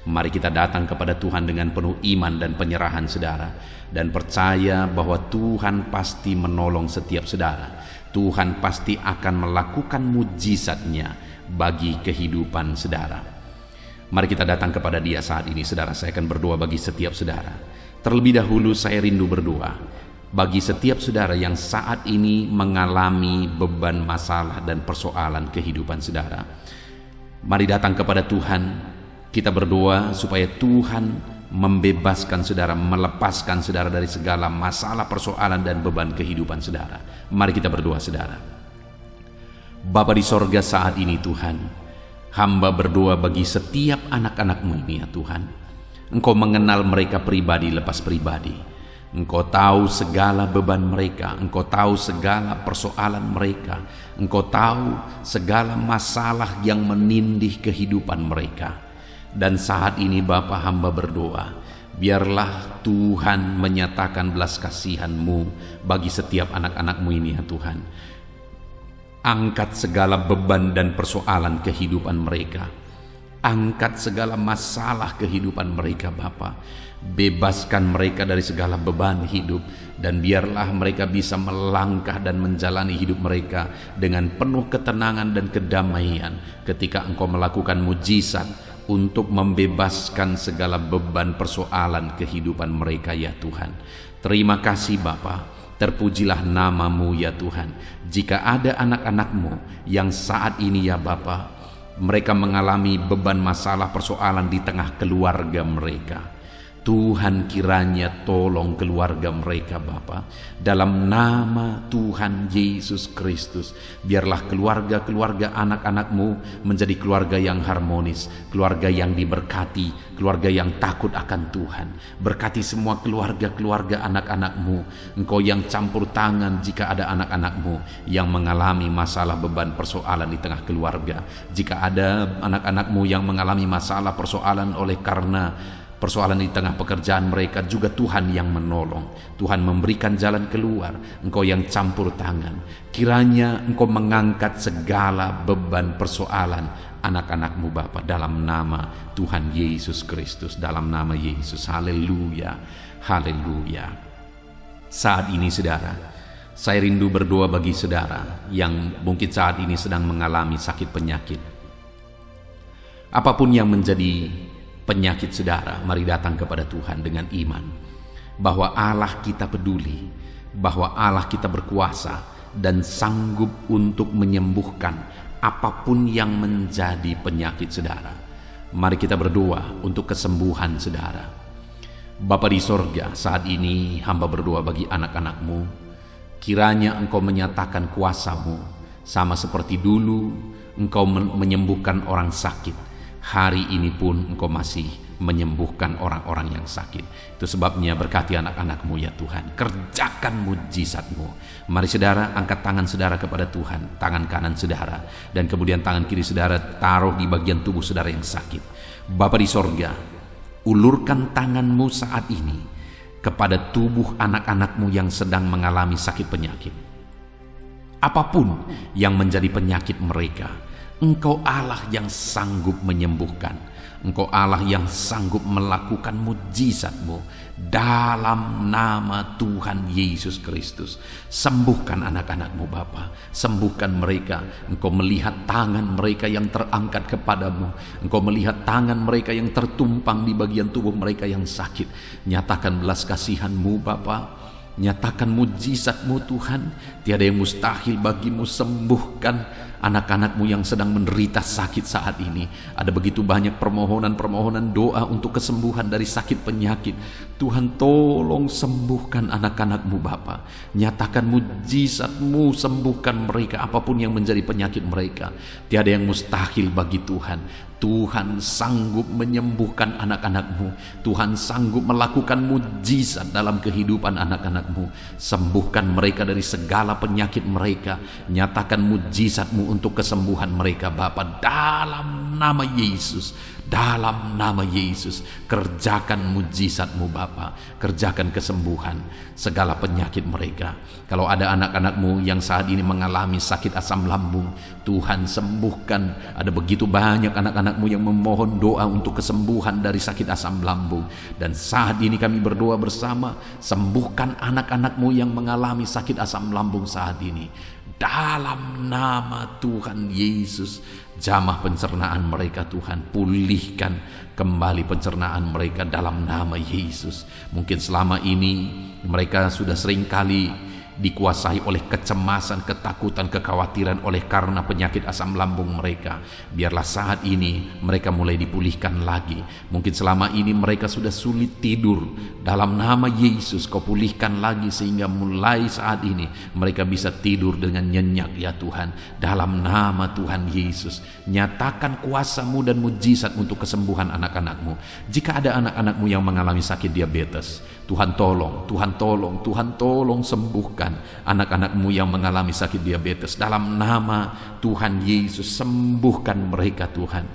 Mari kita datang kepada Tuhan dengan penuh iman dan penyerahan saudara, dan percaya bahwa Tuhan pasti menolong setiap saudara. Tuhan pasti akan melakukan mujizat-Nya bagi kehidupan saudara. Mari kita datang kepada Dia saat ini saudara. Saya akan berdoa bagi setiap saudara. Terlebih dahulu saya rindu berdoa bagi setiap saudara yang saat ini mengalami beban, masalah, dan persoalan kehidupan saudara. Mari datang kepada Tuhan. Kita berdoa supaya Tuhan membebaskan saudara, melepaskan saudara dari segala masalah, persoalan, dan beban kehidupan saudara. Mari kita berdoa saudara. Bapa di sorga, saat ini Tuhan, hamba berdoa bagi setiap anak-anak-Mu ini ya Tuhan. Engkau mengenal mereka pribadi lepas pribadi. Engkau tahu segala beban mereka, Engkau tahu segala persoalan mereka, Engkau tahu segala masalah yang menindih kehidupan mereka. Dan saat ini Bapa, hamba berdoa, biarlah Tuhan menyatakan belas kasihan-Mu bagi setiap anak-anak-Mu ini ya Tuhan. Angkat segala beban dan persoalan kehidupan mereka. Angkat segala masalah kehidupan mereka Bapa. Bebaskan mereka dari segala beban hidup, dan biarlah mereka bisa melangkah dan menjalani hidup mereka dengan penuh ketenangan dan kedamaian ketika Engkau melakukan mujizat untuk membebaskan segala beban persoalan kehidupan mereka ya Tuhan. Terima kasih Bapa, terpujilah nama-Mu ya Tuhan. Jika ada anak-anak-Mu yang saat ini ya Bapa, mereka mengalami beban, masalah, persoalan di tengah keluarga mereka, Tuhan kiranya tolong keluarga mereka Bapa. Dalam nama Tuhan Yesus Kristus, biarlah keluarga-keluarga anak-anak-Mu menjadi keluarga yang harmonis, keluarga yang diberkati, keluarga yang takut akan Tuhan. Berkati semua keluarga-keluarga anak-anak-Mu. Engkau yang campur tangan jika ada anak-anak-Mu yang mengalami masalah, beban, persoalan di tengah keluarga. Jika ada anak-anak-Mu yang mengalami masalah, persoalan oleh karena persoalan di tengah pekerjaan mereka, juga Tuhan yang menolong. Tuhan memberikan jalan keluar. Engkau yang campur tangan. Kiranya Engkau mengangkat segala beban persoalan anak-anak-Mu Bapa, dalam nama Tuhan Yesus Kristus, dalam nama Yesus. Haleluya, haleluya. Saat ini saudara, saya rindu berdoa bagi saudara yang mungkin saat ini sedang mengalami sakit penyakit. Apapun yang menjadi penyakit saudara, mari datang kepada Tuhan dengan iman bahwa Allah kita peduli, bahwa Allah kita berkuasa dan sanggup untuk menyembuhkan apapun yang menjadi penyakit saudara. Mari kita berdoa untuk kesembuhan saudara. Bapa di sorga, saat ini hamba berdoa bagi anak-anak-Mu. Kiranya Engkau menyatakan kuasa-Mu, sama seperti dulu Engkau menyembuhkan orang sakit. Hari ini pun Engkau masih menyembuhkan orang-orang yang sakit. Itu sebabnya berkati anak-anak-Mu ya Tuhan. Kerjakan mujizat-Mu. Mari saudara, angkat tangan saudara kepada Tuhan. Tangan kanan saudara, dan kemudian tangan kiri saudara taruh di bagian tubuh saudara yang sakit. Bapa di sorga, ulurkan tangan-Mu saat ini kepada tubuh anak-anak-Mu yang sedang mengalami sakit penyakit. Apapun yang menjadi penyakit mereka, Engkau Allah yang sanggup menyembuhkan. Engkau Allah yang sanggup melakukan mujizat-Mu dalam nama Tuhan Yesus Kristus. Sembuhkan anak-anak-Mu Bapa, sembuhkan mereka. Engkau melihat tangan mereka yang terangkat kepadamu. Engkau melihat tangan mereka yang tertumpang di bagian tubuh mereka yang sakit. Nyatakan belas kasihan-Mu Bapa, nyatakan mujizat-Mu Tuhan. Tiada yang mustahil bagi-Mu. Sembuhkan anak-anak-Mu yang sedang menderita sakit saat ini. Ada begitu banyak permohonan-permohonan doa untuk kesembuhan dari sakit penyakit. Tuhan tolong sembuhkan anak-anak-Mu Bapa. Nyatakan mujizat-Mu, sembuhkan mereka apapun yang menjadi penyakit mereka. Tiada yang mustahil bagi Tuhan. Tuhan sanggup menyembuhkan anak-anak-Mu. Tuhan sanggup melakukan mujizat dalam kehidupan anak-anak-Mu. Sembuhkan mereka dari segala penyakit mereka. Nyatakan mujizat-Mu untuk kesembuhan mereka Bapa, dalam nama Yesus. Dalam nama Yesus, kerjakan mujizat-Mu Bapa, kerjakan kesembuhan segala penyakit mereka. Kalau ada anak-anak-Mu yang saat ini mengalami sakit asam lambung, Tuhan sembuhkan. Ada begitu banyak anak-anak-Mu yang memohon doa untuk kesembuhan dari sakit asam lambung. Dan saat ini kami berdoa bersama, sembuhkan anak-anak-Mu yang mengalami sakit asam lambung saat ini. Dalam nama Tuhan Yesus, jamah pencernaan mereka Tuhan, pulihkan kembali pencernaan mereka dalam nama Yesus. Mungkin selama ini mereka sudah seringkali dikuasai oleh kecemasan, ketakutan, kekhawatiran oleh karena penyakit asam lambung mereka. Biarlah saat ini mereka mulai dipulihkan lagi. Mungkin selama ini mereka sudah sulit tidur. Dalam nama Yesus Kau pulihkan lagi sehingga mulai saat ini mereka bisa tidur dengan nyenyak ya Tuhan. Dalam nama Tuhan Yesus, nyatakan kuasa-Mu dan mujizat untuk kesembuhan anak-anak-Mu. Jika ada anak-anak-Mu yang mengalami sakit diabetes, Tuhan tolong, Tuhan tolong, Tuhan tolong sembuhkan anak-anak-Mu yang mengalami sakit diabetes. Dalam nama Tuhan Yesus, sembuhkan mereka Tuhan.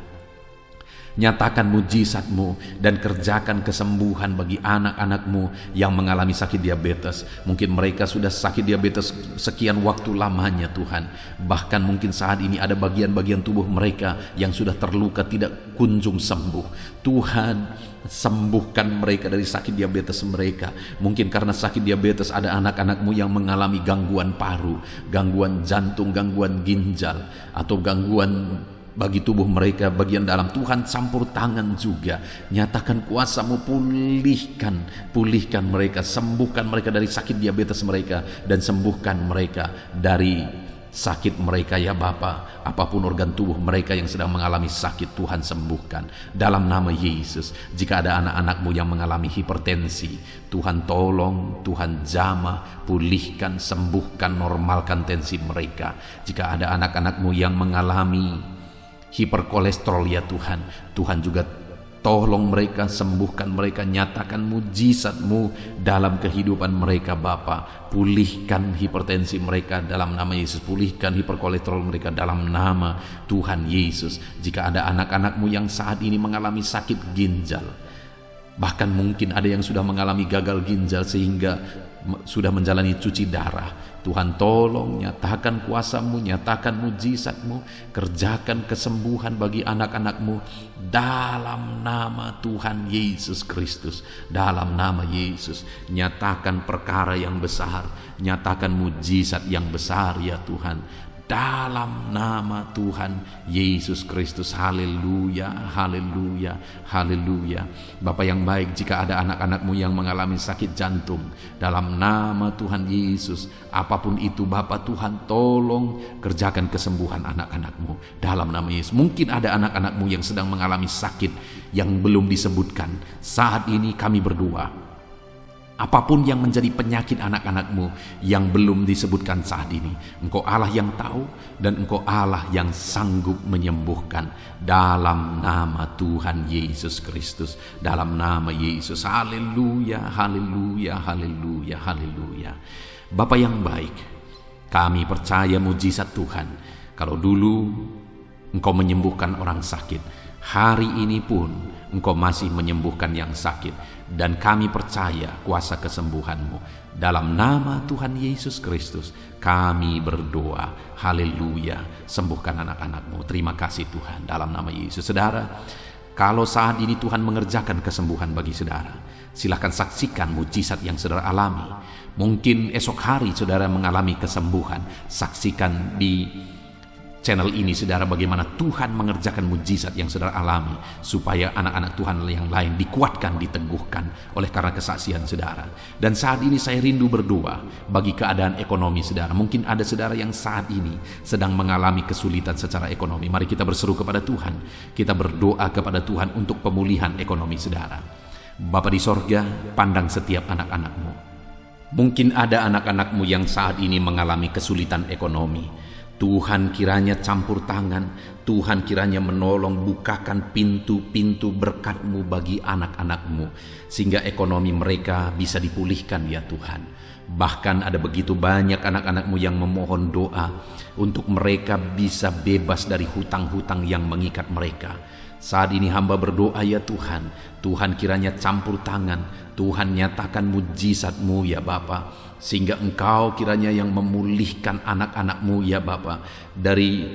Nyatakan mujizat-Mu dan kerjakan kesembuhan bagi anak-anak-Mu yang mengalami sakit diabetes. Mungkin mereka sudah sakit diabetes sekian waktu lamanya Tuhan. Bahkan mungkin saat ini ada bagian-bagian tubuh mereka yang sudah terluka tidak kunjung sembuh. Tuhan, sembuhkan mereka dari sakit diabetes mereka. Mungkin karena sakit diabetes ada anak-anak-Mu yang mengalami gangguan paru, gangguan jantung, gangguan ginjal, atau gangguan bagi tubuh mereka bagian dalam. Tuhan campur tangan juga. Nyatakan kuasa-Mu, pulihkan mereka, sembuhkan mereka dari sakit diabetes mereka, dan sembuhkan mereka dari sakit mereka ya Bapa. Apapun organ tubuh mereka yang sedang mengalami sakit, Tuhan sembuhkan dalam nama Yesus. Jika ada anak-anak-Mu yang mengalami hipertensi, Tuhan tolong, Tuhan jamah, pulihkan, sembuhkan, normalkan tensi mereka. Jika ada anak-anak-Mu yang mengalami hiperkolesterol ya Tuhan, Tuhan juga tolong mereka, sembuhkan mereka, nyatakan mujizat-Mu dalam kehidupan mereka Bapa. Pulihkan hipertensi mereka dalam nama Yesus, pulihkan hiperkolesterol mereka dalam nama Tuhan Yesus. Jika ada anak-anak-Mu yang saat ini mengalami sakit ginjal, bahkan mungkin ada yang sudah mengalami gagal ginjal sehingga sudah menjalani cuci darah, Tuhan tolong, nyatakan kuasa-Mu, nyatakan mujizat-Mu, kerjakan kesembuhan bagi anak-anak-Mu dalam nama Tuhan Yesus Kristus. Dalam nama Yesus, nyatakan perkara yang besar, nyatakan mujizat yang besar ya Tuhan, dalam nama Tuhan Yesus Kristus. Haleluya, haleluya, haleluya. Bapa yang baik, jika ada anak-anak-Mu yang mengalami sakit jantung, dalam nama Tuhan Yesus, apapun itu Bapa, Tuhan tolong kerjakan kesembuhan anak-anak-Mu dalam nama Yesus. Mungkin ada anak-anak-Mu yang sedang mengalami sakit yang belum disebutkan. Saat ini kami berdoa, apapun yang menjadi penyakit anak-anak-Mu yang belum disebutkan saat ini, Engkau Allah yang tahu dan Engkau Allah yang sanggup menyembuhkan dalam nama Tuhan Yesus Kristus. Dalam nama Yesus. Haleluya, haleluya, haleluya, haleluya. Bapa yang baik, kami percaya mujizat Tuhan. Kalau dulu Engkau menyembuhkan orang sakit, hari ini pun Engkau masih menyembuhkan yang sakit. Dan kami percaya kuasa kesembuhan-Mu. Dalam nama Tuhan Yesus Kristus kami berdoa. Haleluya. Sembuhkan anak-anak-Mu. Terima kasih Tuhan, dalam nama Yesus. Saudara, kalau saat ini Tuhan mengerjakan kesembuhan bagi saudara, silakan saksikan mujizat yang saudara alami. Mungkin esok hari saudara mengalami kesembuhan. Saksikan di channel ini saudara bagaimana Tuhan mengerjakan mujizat yang saudara alami, supaya anak-anak Tuhan yang lain dikuatkan, diteguhkan oleh karena kesaksian saudara. Dan saat ini saya rindu berdoa bagi keadaan ekonomi saudara. Mungkin ada saudara yang saat ini sedang mengalami kesulitan secara ekonomi. Mari kita berseru kepada Tuhan, kita berdoa kepada Tuhan untuk pemulihan ekonomi saudara. Bapa di sorga, pandang setiap anak-anak-Mu. Mungkin ada anak-anak-Mu yang saat ini mengalami kesulitan ekonomi. Tuhan kiranya campur tangan, Tuhan kiranya menolong, bukakan pintu-pintu berkat-Mu bagi anak-anak-Mu, sehingga ekonomi mereka bisa dipulihkan ya Tuhan. Bahkan ada begitu banyak anak-anak-Mu yang memohon doa untuk mereka bisa bebas dari hutang-hutang yang mengikat mereka. Saat ini hamba berdoa ya Tuhan, Tuhan kiranya campur tangan, Tuhan nyatakan mujizat-Mu ya Bapa, sehingga Engkau kiranya yang memulihkan anak-anak-Mu ya Bapa dari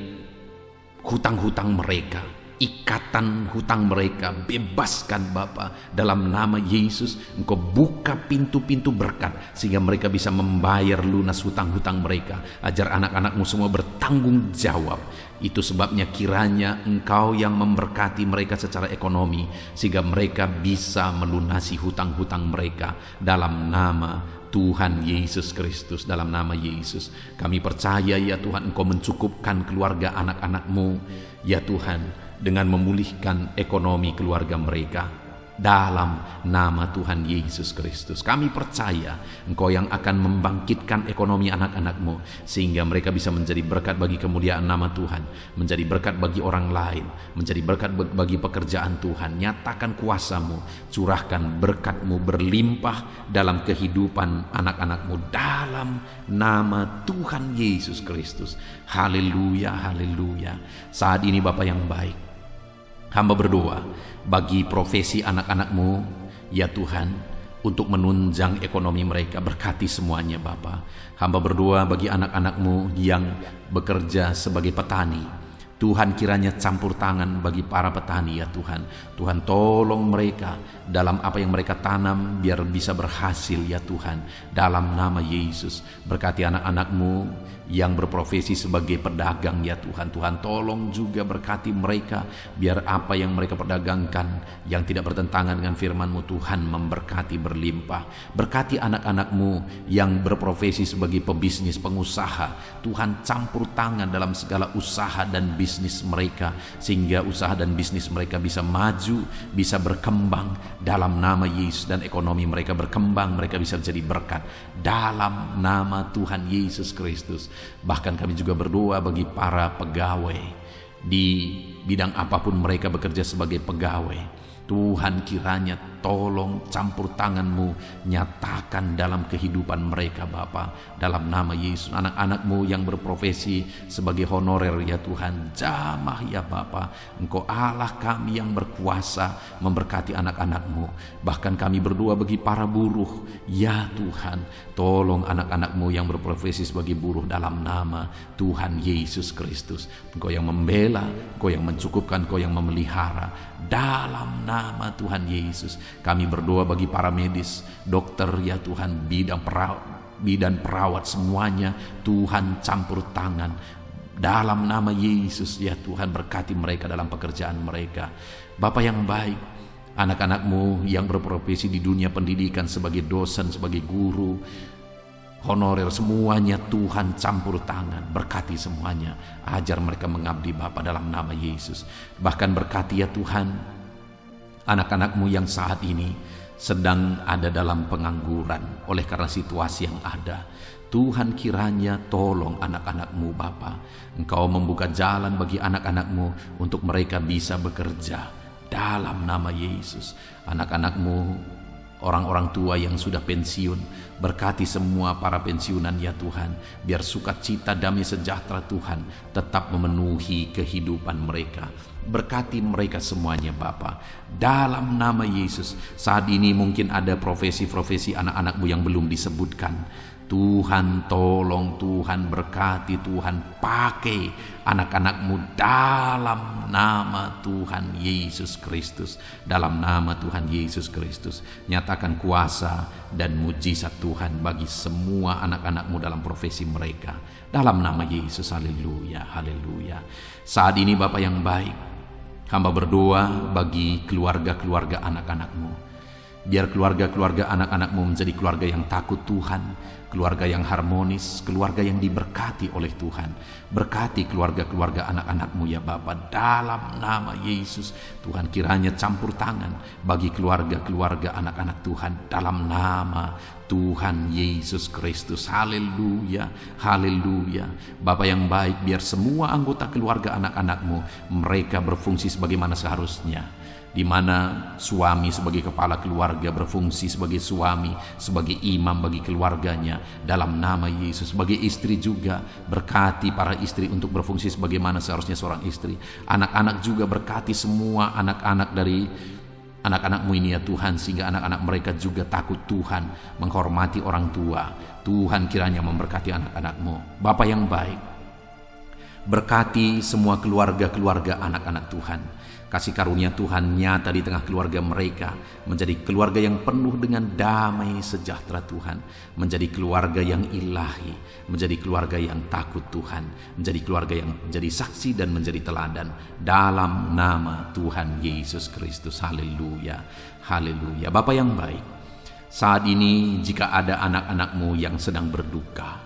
hutang-hutang mereka, ikatan hutang mereka, bebaskan Bapa dalam nama Yesus. Engkau buka pintu-pintu berkat sehingga mereka bisa membayar lunas hutang-hutang mereka. Ajar anak-anak-Mu semua bertanggung jawab. Itu sebabnya kiranya Engkau yang memberkati mereka secara ekonomi sehingga mereka bisa melunasi hutang-hutang mereka dalam nama Tuhan Yesus Kristus. Dalam nama Yesus kami percaya ya Tuhan, Engkau mencukupkan keluarga anak-anak-Mu ya Tuhan dengan memulihkan ekonomi keluarga mereka. Dalam nama Tuhan Yesus Kristus kami percaya Engkau yang akan membangkitkan ekonomi anak-anak-Mu sehingga mereka bisa menjadi berkat bagi kemuliaan nama Tuhan, menjadi berkat bagi orang lain, menjadi berkat bagi pekerjaan Tuhan. Nyatakan kuasa-Mu, curahkan berkat-Mu berlimpah dalam kehidupan anak-anak-Mu dalam nama Tuhan Yesus Kristus. Haleluya, haleluya. Saat ini Bapa yang baik, hamba berdoa bagi profesi anak-anak-Mu ya Tuhan, untuk menunjang ekonomi mereka. Berkati semuanya Bapa. Hamba berdoa bagi anak-anak-Mu yang bekerja sebagai petani. Tuhan kiranya campur tangan bagi para petani ya Tuhan. Tuhan tolong mereka dalam apa yang mereka tanam biar bisa berhasil ya Tuhan. Dalam nama Yesus berkati anak-anak-Mu yang berprofesi sebagai pedagang ya Tuhan. Tuhan tolong juga berkati mereka biar apa yang mereka perdagangkan yang tidak bertentangan dengan firman-Mu Tuhan memberkati berlimpah. Berkati anak-anak-Mu yang berprofesi sebagai pebisnis, pengusaha. Tuhan campur tangan dalam segala usaha dan bisnis mereka sehingga usaha dan bisnis mereka bisa maju, bisa berkembang dalam nama Yesus, dan ekonomi mereka berkembang, mereka bisa jadi berkat dalam nama Tuhan Yesus Kristus. Bahkan kami juga berdoa bagi para pegawai di bidang apapun mereka bekerja sebagai pegawai. Tuhan kiranya tolong campur tangan-Mu, nyatakan dalam kehidupan mereka Bapa, dalam nama Yesus. Anak-anak-Mu yang berprofesi sebagai honorer ya Tuhan, jamah ya Bapa. Engkau Allah kami yang berkuasa memberkati anak-anak-Mu. Bahkan kami berdoa bagi para buruh ya Tuhan, tolong anak-anak-Mu yang berprofesi sebagai buruh dalam nama Tuhan Yesus Kristus. Engkau yang membela, Engkau yang mencukupkan, Engkau yang memelihara dalam nama Tuhan Yesus. Kami berdoa bagi para medis, dokter ya Tuhan, bidan perawat semuanya, Tuhan campur tangan dalam nama Yesus ya Tuhan. Berkati mereka dalam pekerjaan mereka. Bapa yang baik, anak-anak-Mu yang berprofesi di dunia pendidikan sebagai dosen, sebagai guru, honorer, semuanya Tuhan campur tangan. Berkati semuanya, ajar mereka mengabdi Bapa dalam nama Yesus. Bahkan berkati ya Tuhan anak-anak-Mu yang saat ini sedang ada dalam pengangguran oleh karena situasi yang ada. Tuhan kiranya tolong anak-anak-Mu Bapa. Engkau membuka jalan bagi anak-anak-Mu untuk mereka bisa bekerja dalam nama Yesus. Anak-anak-Mu, orang-orang tua yang sudah pensiun, berkati semua para pensiunan ya Tuhan, biar sukacita damai sejahtera Tuhan tetap memenuhi kehidupan mereka. Berkati mereka semuanya Bapa dalam nama Yesus. Saat ini mungkin ada profesi-profesi anak-anak-Mu yang belum disebutkan. Tuhan tolong, Tuhan berkati, Tuhan pakai anak-anak-Mu dalam nama Tuhan Yesus Kristus. Dalam nama Tuhan Yesus Kristus, nyatakan kuasa dan mujizat Tuhan bagi semua anak-anak-Mu dalam profesi mereka. Dalam nama Yesus, haleluya, haleluya. Saat ini Bapa yang baik, hamba berdoa bagi keluarga-keluarga anak-anak-Mu Biar keluarga-keluarga anak-anak-Mu menjadi keluarga yang takut Tuhan, keluarga yang harmonis, keluarga yang diberkati oleh Tuhan. Berkati keluarga-keluarga anak-anak-Mu ya Bapa, dalam nama Yesus. Tuhan, kiranya campur tangan bagi keluarga-keluarga anak-anak Tuhan dalam nama Tuhan Yesus Kristus. Haleluya, haleluya. Bapa yang baik, biar semua anggota keluarga anak-anak-Mu mereka berfungsi sebagaimana seharusnya, di mana suami sebagai kepala keluarga berfungsi sebagai suami, sebagai imam bagi keluarganya dalam nama Yesus. Sebagai istri juga, berkati para istri untuk berfungsi sebagaimana seharusnya seorang istri. Anak-anak juga, berkati semua anak-anak dari anak-anak-Mu ini ya Tuhan, sehingga anak-anak mereka juga takut Tuhan, menghormati orang tua. Tuhan kiranya memberkati anak-anak-Mu. Bapa yang baik, berkati semua keluarga-keluarga anak-anak Tuhan. Kasih karunia Tuhan nyata di tengah keluarga mereka, menjadi keluarga yang penuh dengan damai sejahtera Tuhan, menjadi keluarga yang ilahi, menjadi keluarga yang takut Tuhan, menjadi keluarga yang menjadi saksi dan menjadi teladan dalam nama Tuhan Yesus Kristus. Haleluya, haleluya. Bapa yang baik, saat ini jika ada anak-anak-Mu yang sedang berduka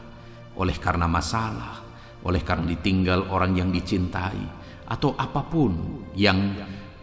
oleh karena masalah, oleh karena ditinggal orang yang dicintai, atau apapun yang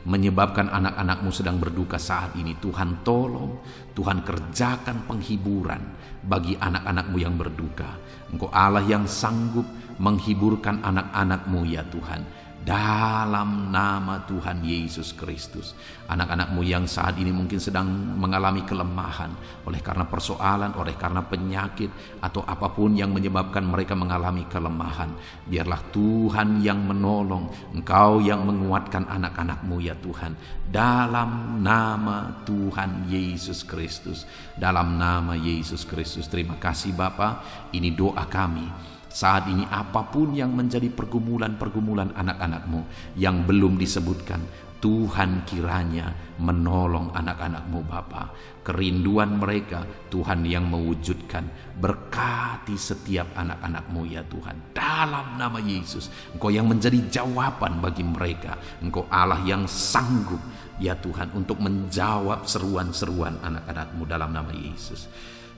menyebabkan anak-anak-Mu sedang berduka saat ini, Tuhan tolong, Tuhan kerjakan penghiburan bagi anak-anak-Mu yang berduka. Engkau Allah yang sanggup menghiburkan anak-anak-Mu ya Tuhan, dalam nama Tuhan Yesus Kristus. Anak-anak-Mu yang saat ini mungkin sedang mengalami kelemahan oleh karena persoalan, oleh karena penyakit, atau apapun yang menyebabkan mereka mengalami kelemahan, biarlah Tuhan yang menolong, Engkau yang menguatkan anak-anak-Mu ya Tuhan, dalam nama Tuhan Yesus Kristus, dalam nama Yesus Kristus. Terima kasih Bapa, ini doa kami. Saat ini apapun yang menjadi pergumulan-pergumulan anak-anak-Mu yang belum disebutkan, Tuhan kiranya menolong anak-anak-Mu Bapa. Kerinduan mereka Tuhan yang mewujudkan. Berkati setiap anak-anak-Mu ya Tuhan, dalam nama Yesus. Engkau yang menjadi jawaban bagi mereka. Engkau Allah yang sanggup ya Tuhan untuk menjawab seruan-seruan anak-anak-Mu dalam nama Yesus.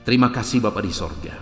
Terima kasih Bapa di sorga.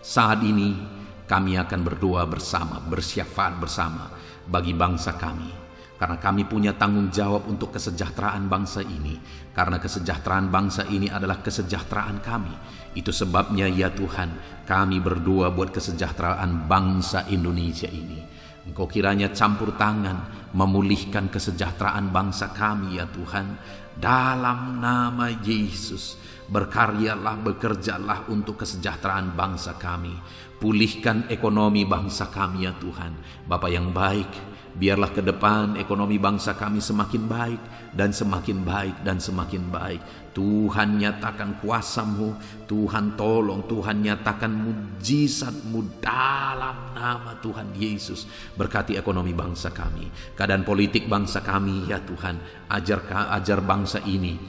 Saat ini kami akan berdoa bersama, bersyafaat bersama bagi bangsa kami. Karena kami punya tanggung jawab untuk kesejahteraan bangsa ini. Karena kesejahteraan bangsa ini adalah kesejahteraan kami. Itu sebabnya ya Tuhan, kami berdoa buat kesejahteraan bangsa Indonesia ini. Engkau kiranya campur tangan memulihkan kesejahteraan bangsa kami ya Tuhan, dalam nama Yesus. Berkaryalah, bekerjalah untuk kesejahteraan bangsa kami. Pulihkan ekonomi bangsa kami ya Tuhan. Bapa yang baik, biarlah ke depan ekonomi bangsa kami semakin baik dan semakin baik dan semakin baik. Tuhan nyatakan kuasa-Mu, Tuhan tolong, Tuhan nyatakan mujizat-Mu dalam nama Tuhan Yesus. Berkati ekonomi bangsa kami, keadaan politik bangsa kami ya Tuhan. Ajar bangsa ini,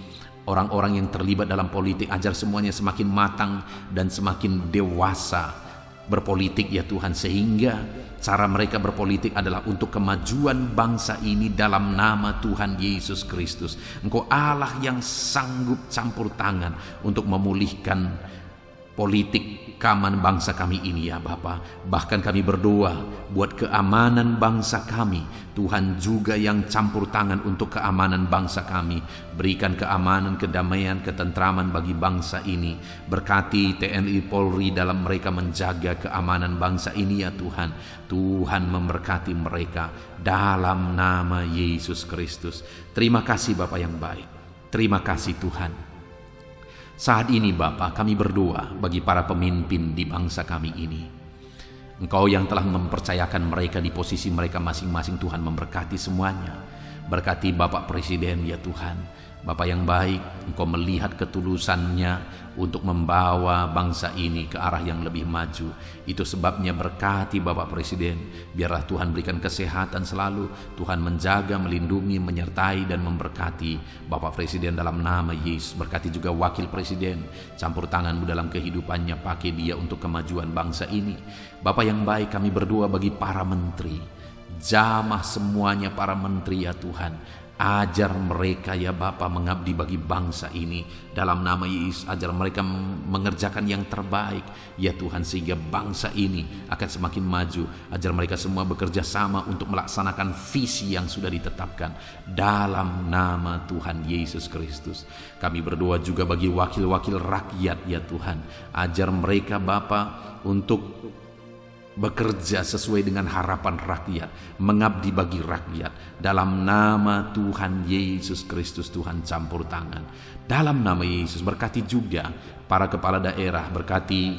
orang-orang yang terlibat dalam politik, ajar semuanya semakin matang dan semakin dewasa berpolitik ya Tuhan, sehingga cara mereka berpolitik adalah untuk kemajuan bangsa ini dalam nama Tuhan Yesus Kristus. Engkau Allah yang sanggup campur tangan untuk memulihkan politik keamanan bangsa kami ini ya Bapa. Bahkan kami berdoa buat keamanan bangsa kami. Tuhan juga yang campur tangan untuk keamanan bangsa kami. Berikan keamanan, kedamaian, ketentraman bagi bangsa ini. Berkati TNI Polri dalam mereka menjaga keamanan bangsa ini ya Tuhan. Tuhan memberkati mereka dalam nama Yesus Kristus. Terima kasih Bapa yang baik. Terima kasih Tuhan. Saat ini Bapa, kami berdoa bagi para pemimpin di bangsa kami ini. Engkau yang telah mempercayakan mereka di posisi mereka masing-masing, Tuhan memberkati semuanya. Berkati Bapak Presiden ya Tuhan. Bapak yang baik, Engkau melihat ketulusannya untuk membawa bangsa ini ke arah yang lebih maju. Itu sebabnya berkati Bapak Presiden. Biarlah Tuhan berikan kesehatan selalu. Tuhan menjaga, melindungi, menyertai dan memberkati Bapak Presiden dalam nama Yesus. Berkati juga Wakil Presiden. Campur tangan-Mu dalam kehidupannya. Pakai dia untuk kemajuan bangsa ini. Bapak yang baik, kami berdoa bagi para menteri. Jamah semuanya para menteri ya Tuhan. Ajar mereka ya Bapa mengabdi bagi bangsa ini dalam nama Yesus. Ajar mereka mengerjakan yang terbaik ya Tuhan, sehingga bangsa ini akan semakin maju. Ajar mereka semua bekerja sama untuk melaksanakan visi yang sudah ditetapkan dalam nama Tuhan Yesus Kristus. Kami berdoa juga bagi wakil-wakil rakyat ya Tuhan. Ajar mereka Bapa untuk bekerja sesuai dengan harapan rakyat, mengabdi bagi rakyat dalam nama Tuhan Yesus Kristus. Tuhan campur tangan dalam nama Yesus. Berkati juga para kepala daerah, berkati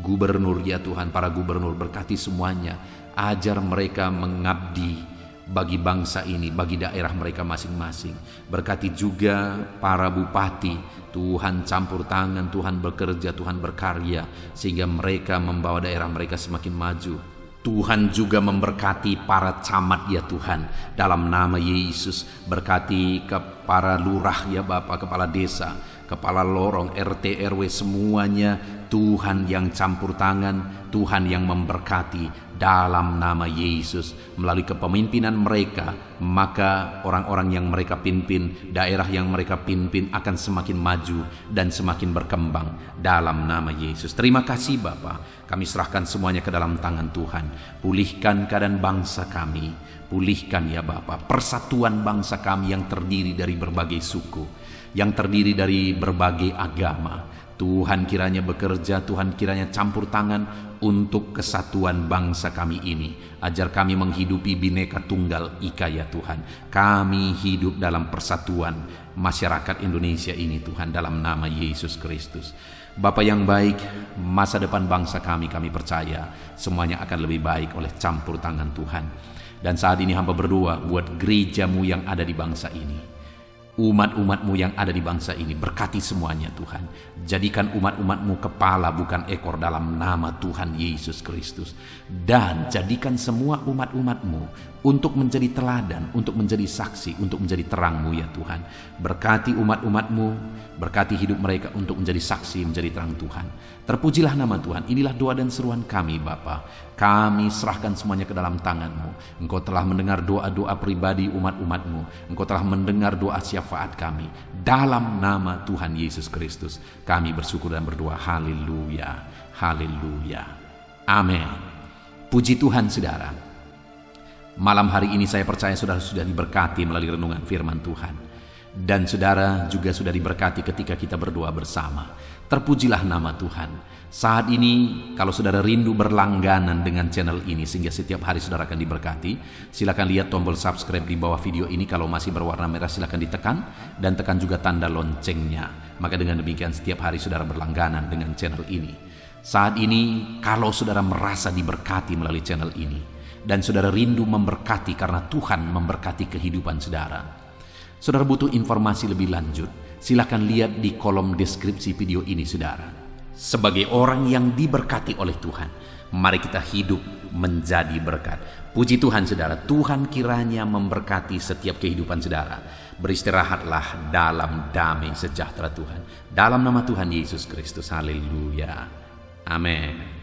gubernur ya Tuhan, para gubernur, berkati semuanya. Ajar mereka mengabdi bagi bangsa ini, bagi daerah mereka masing-masing. Berkati juga para bupati, Tuhan campur tangan, Tuhan bekerja, Tuhan berkarya, sehingga mereka membawa daerah mereka semakin maju. Tuhan juga memberkati para camat ya Tuhan dalam nama Yesus. Berkati ke para lurah ya Bapak, kepala desa, kepala lorong, RT, RW, semuanya Tuhan yang campur tangan, Tuhan yang memberkati dalam nama Yesus. Melalui kepemimpinan mereka, maka orang-orang yang mereka pimpin, daerah yang mereka pimpin akan semakin maju dan semakin berkembang dalam nama Yesus. Terima kasih Bapa, kami serahkan semuanya ke dalam tangan Tuhan. Pulihkan keadaan bangsa kami, pulihkan ya Bapa persatuan bangsa kami yang terdiri dari berbagai suku, yang terdiri dari berbagai agama. Tuhan kiranya bekerja, Tuhan kiranya campur tangan untuk kesatuan bangsa kami ini. Ajar kami menghidupi Bhinneka Tunggal Ika ya Tuhan. Kami hidup dalam persatuan masyarakat Indonesia ini Tuhan, dalam nama Yesus Kristus. Bapa yang baik, masa depan bangsa kami percaya semuanya akan lebih baik oleh campur tangan Tuhan. Dan saat ini hamba berdoa buat gerejamu yang ada di bangsa ini, umat-umatmu yang ada di bangsa ini. Berkati semuanya Tuhan. Jadikan umat-umatmu kepala bukan ekor dalam nama Tuhan Yesus Kristus. Dan jadikan semua umat-umatmu untuk menjadi teladan, untuk menjadi saksi, untuk menjadi terangmu ya Tuhan. Berkati umat-umatmu, berkati hidup mereka untuk menjadi saksi, menjadi terang Tuhan. Terpujilah nama Tuhan. Inilah doa dan seruan kami Bapa. Kami serahkan semuanya ke dalam tangan-Mu. Engkau telah mendengar doa-doa pribadi umat-umat-Mu. Engkau telah mendengar doa syafaat kami. Dalam nama Tuhan Yesus Kristus, kami bersyukur dan berdoa. Haleluya, haleluya, amin. Puji Tuhan saudara. Malam hari ini saya percaya saudara sudah diberkati melalui renungan firman Tuhan. Dan saudara juga sudah diberkati ketika kita berdoa bersama. Terpujilah nama Tuhan. Saat ini kalau saudara rindu berlangganan dengan channel ini sehingga setiap hari saudara akan diberkati, silakan lihat tombol subscribe di bawah video ini. Kalau masih berwarna merah silakan ditekan, dan tekan juga tanda loncengnya. Maka dengan demikian setiap hari saudara berlangganan dengan channel ini. Saat ini kalau saudara merasa diberkati melalui channel ini, dan saudara rindu memberkati karena Tuhan memberkati kehidupan saudara, saudara butuh informasi lebih lanjut, silakan lihat di kolom deskripsi video ini saudara. Sebagai orang yang diberkati oleh Tuhan, mari kita hidup menjadi berkat. Puji Tuhan saudara, Tuhan kiranya memberkati setiap kehidupan saudara. Beristirahatlah dalam damai sejahtera Tuhan. Dalam nama Tuhan Yesus Kristus, haleluya, amin.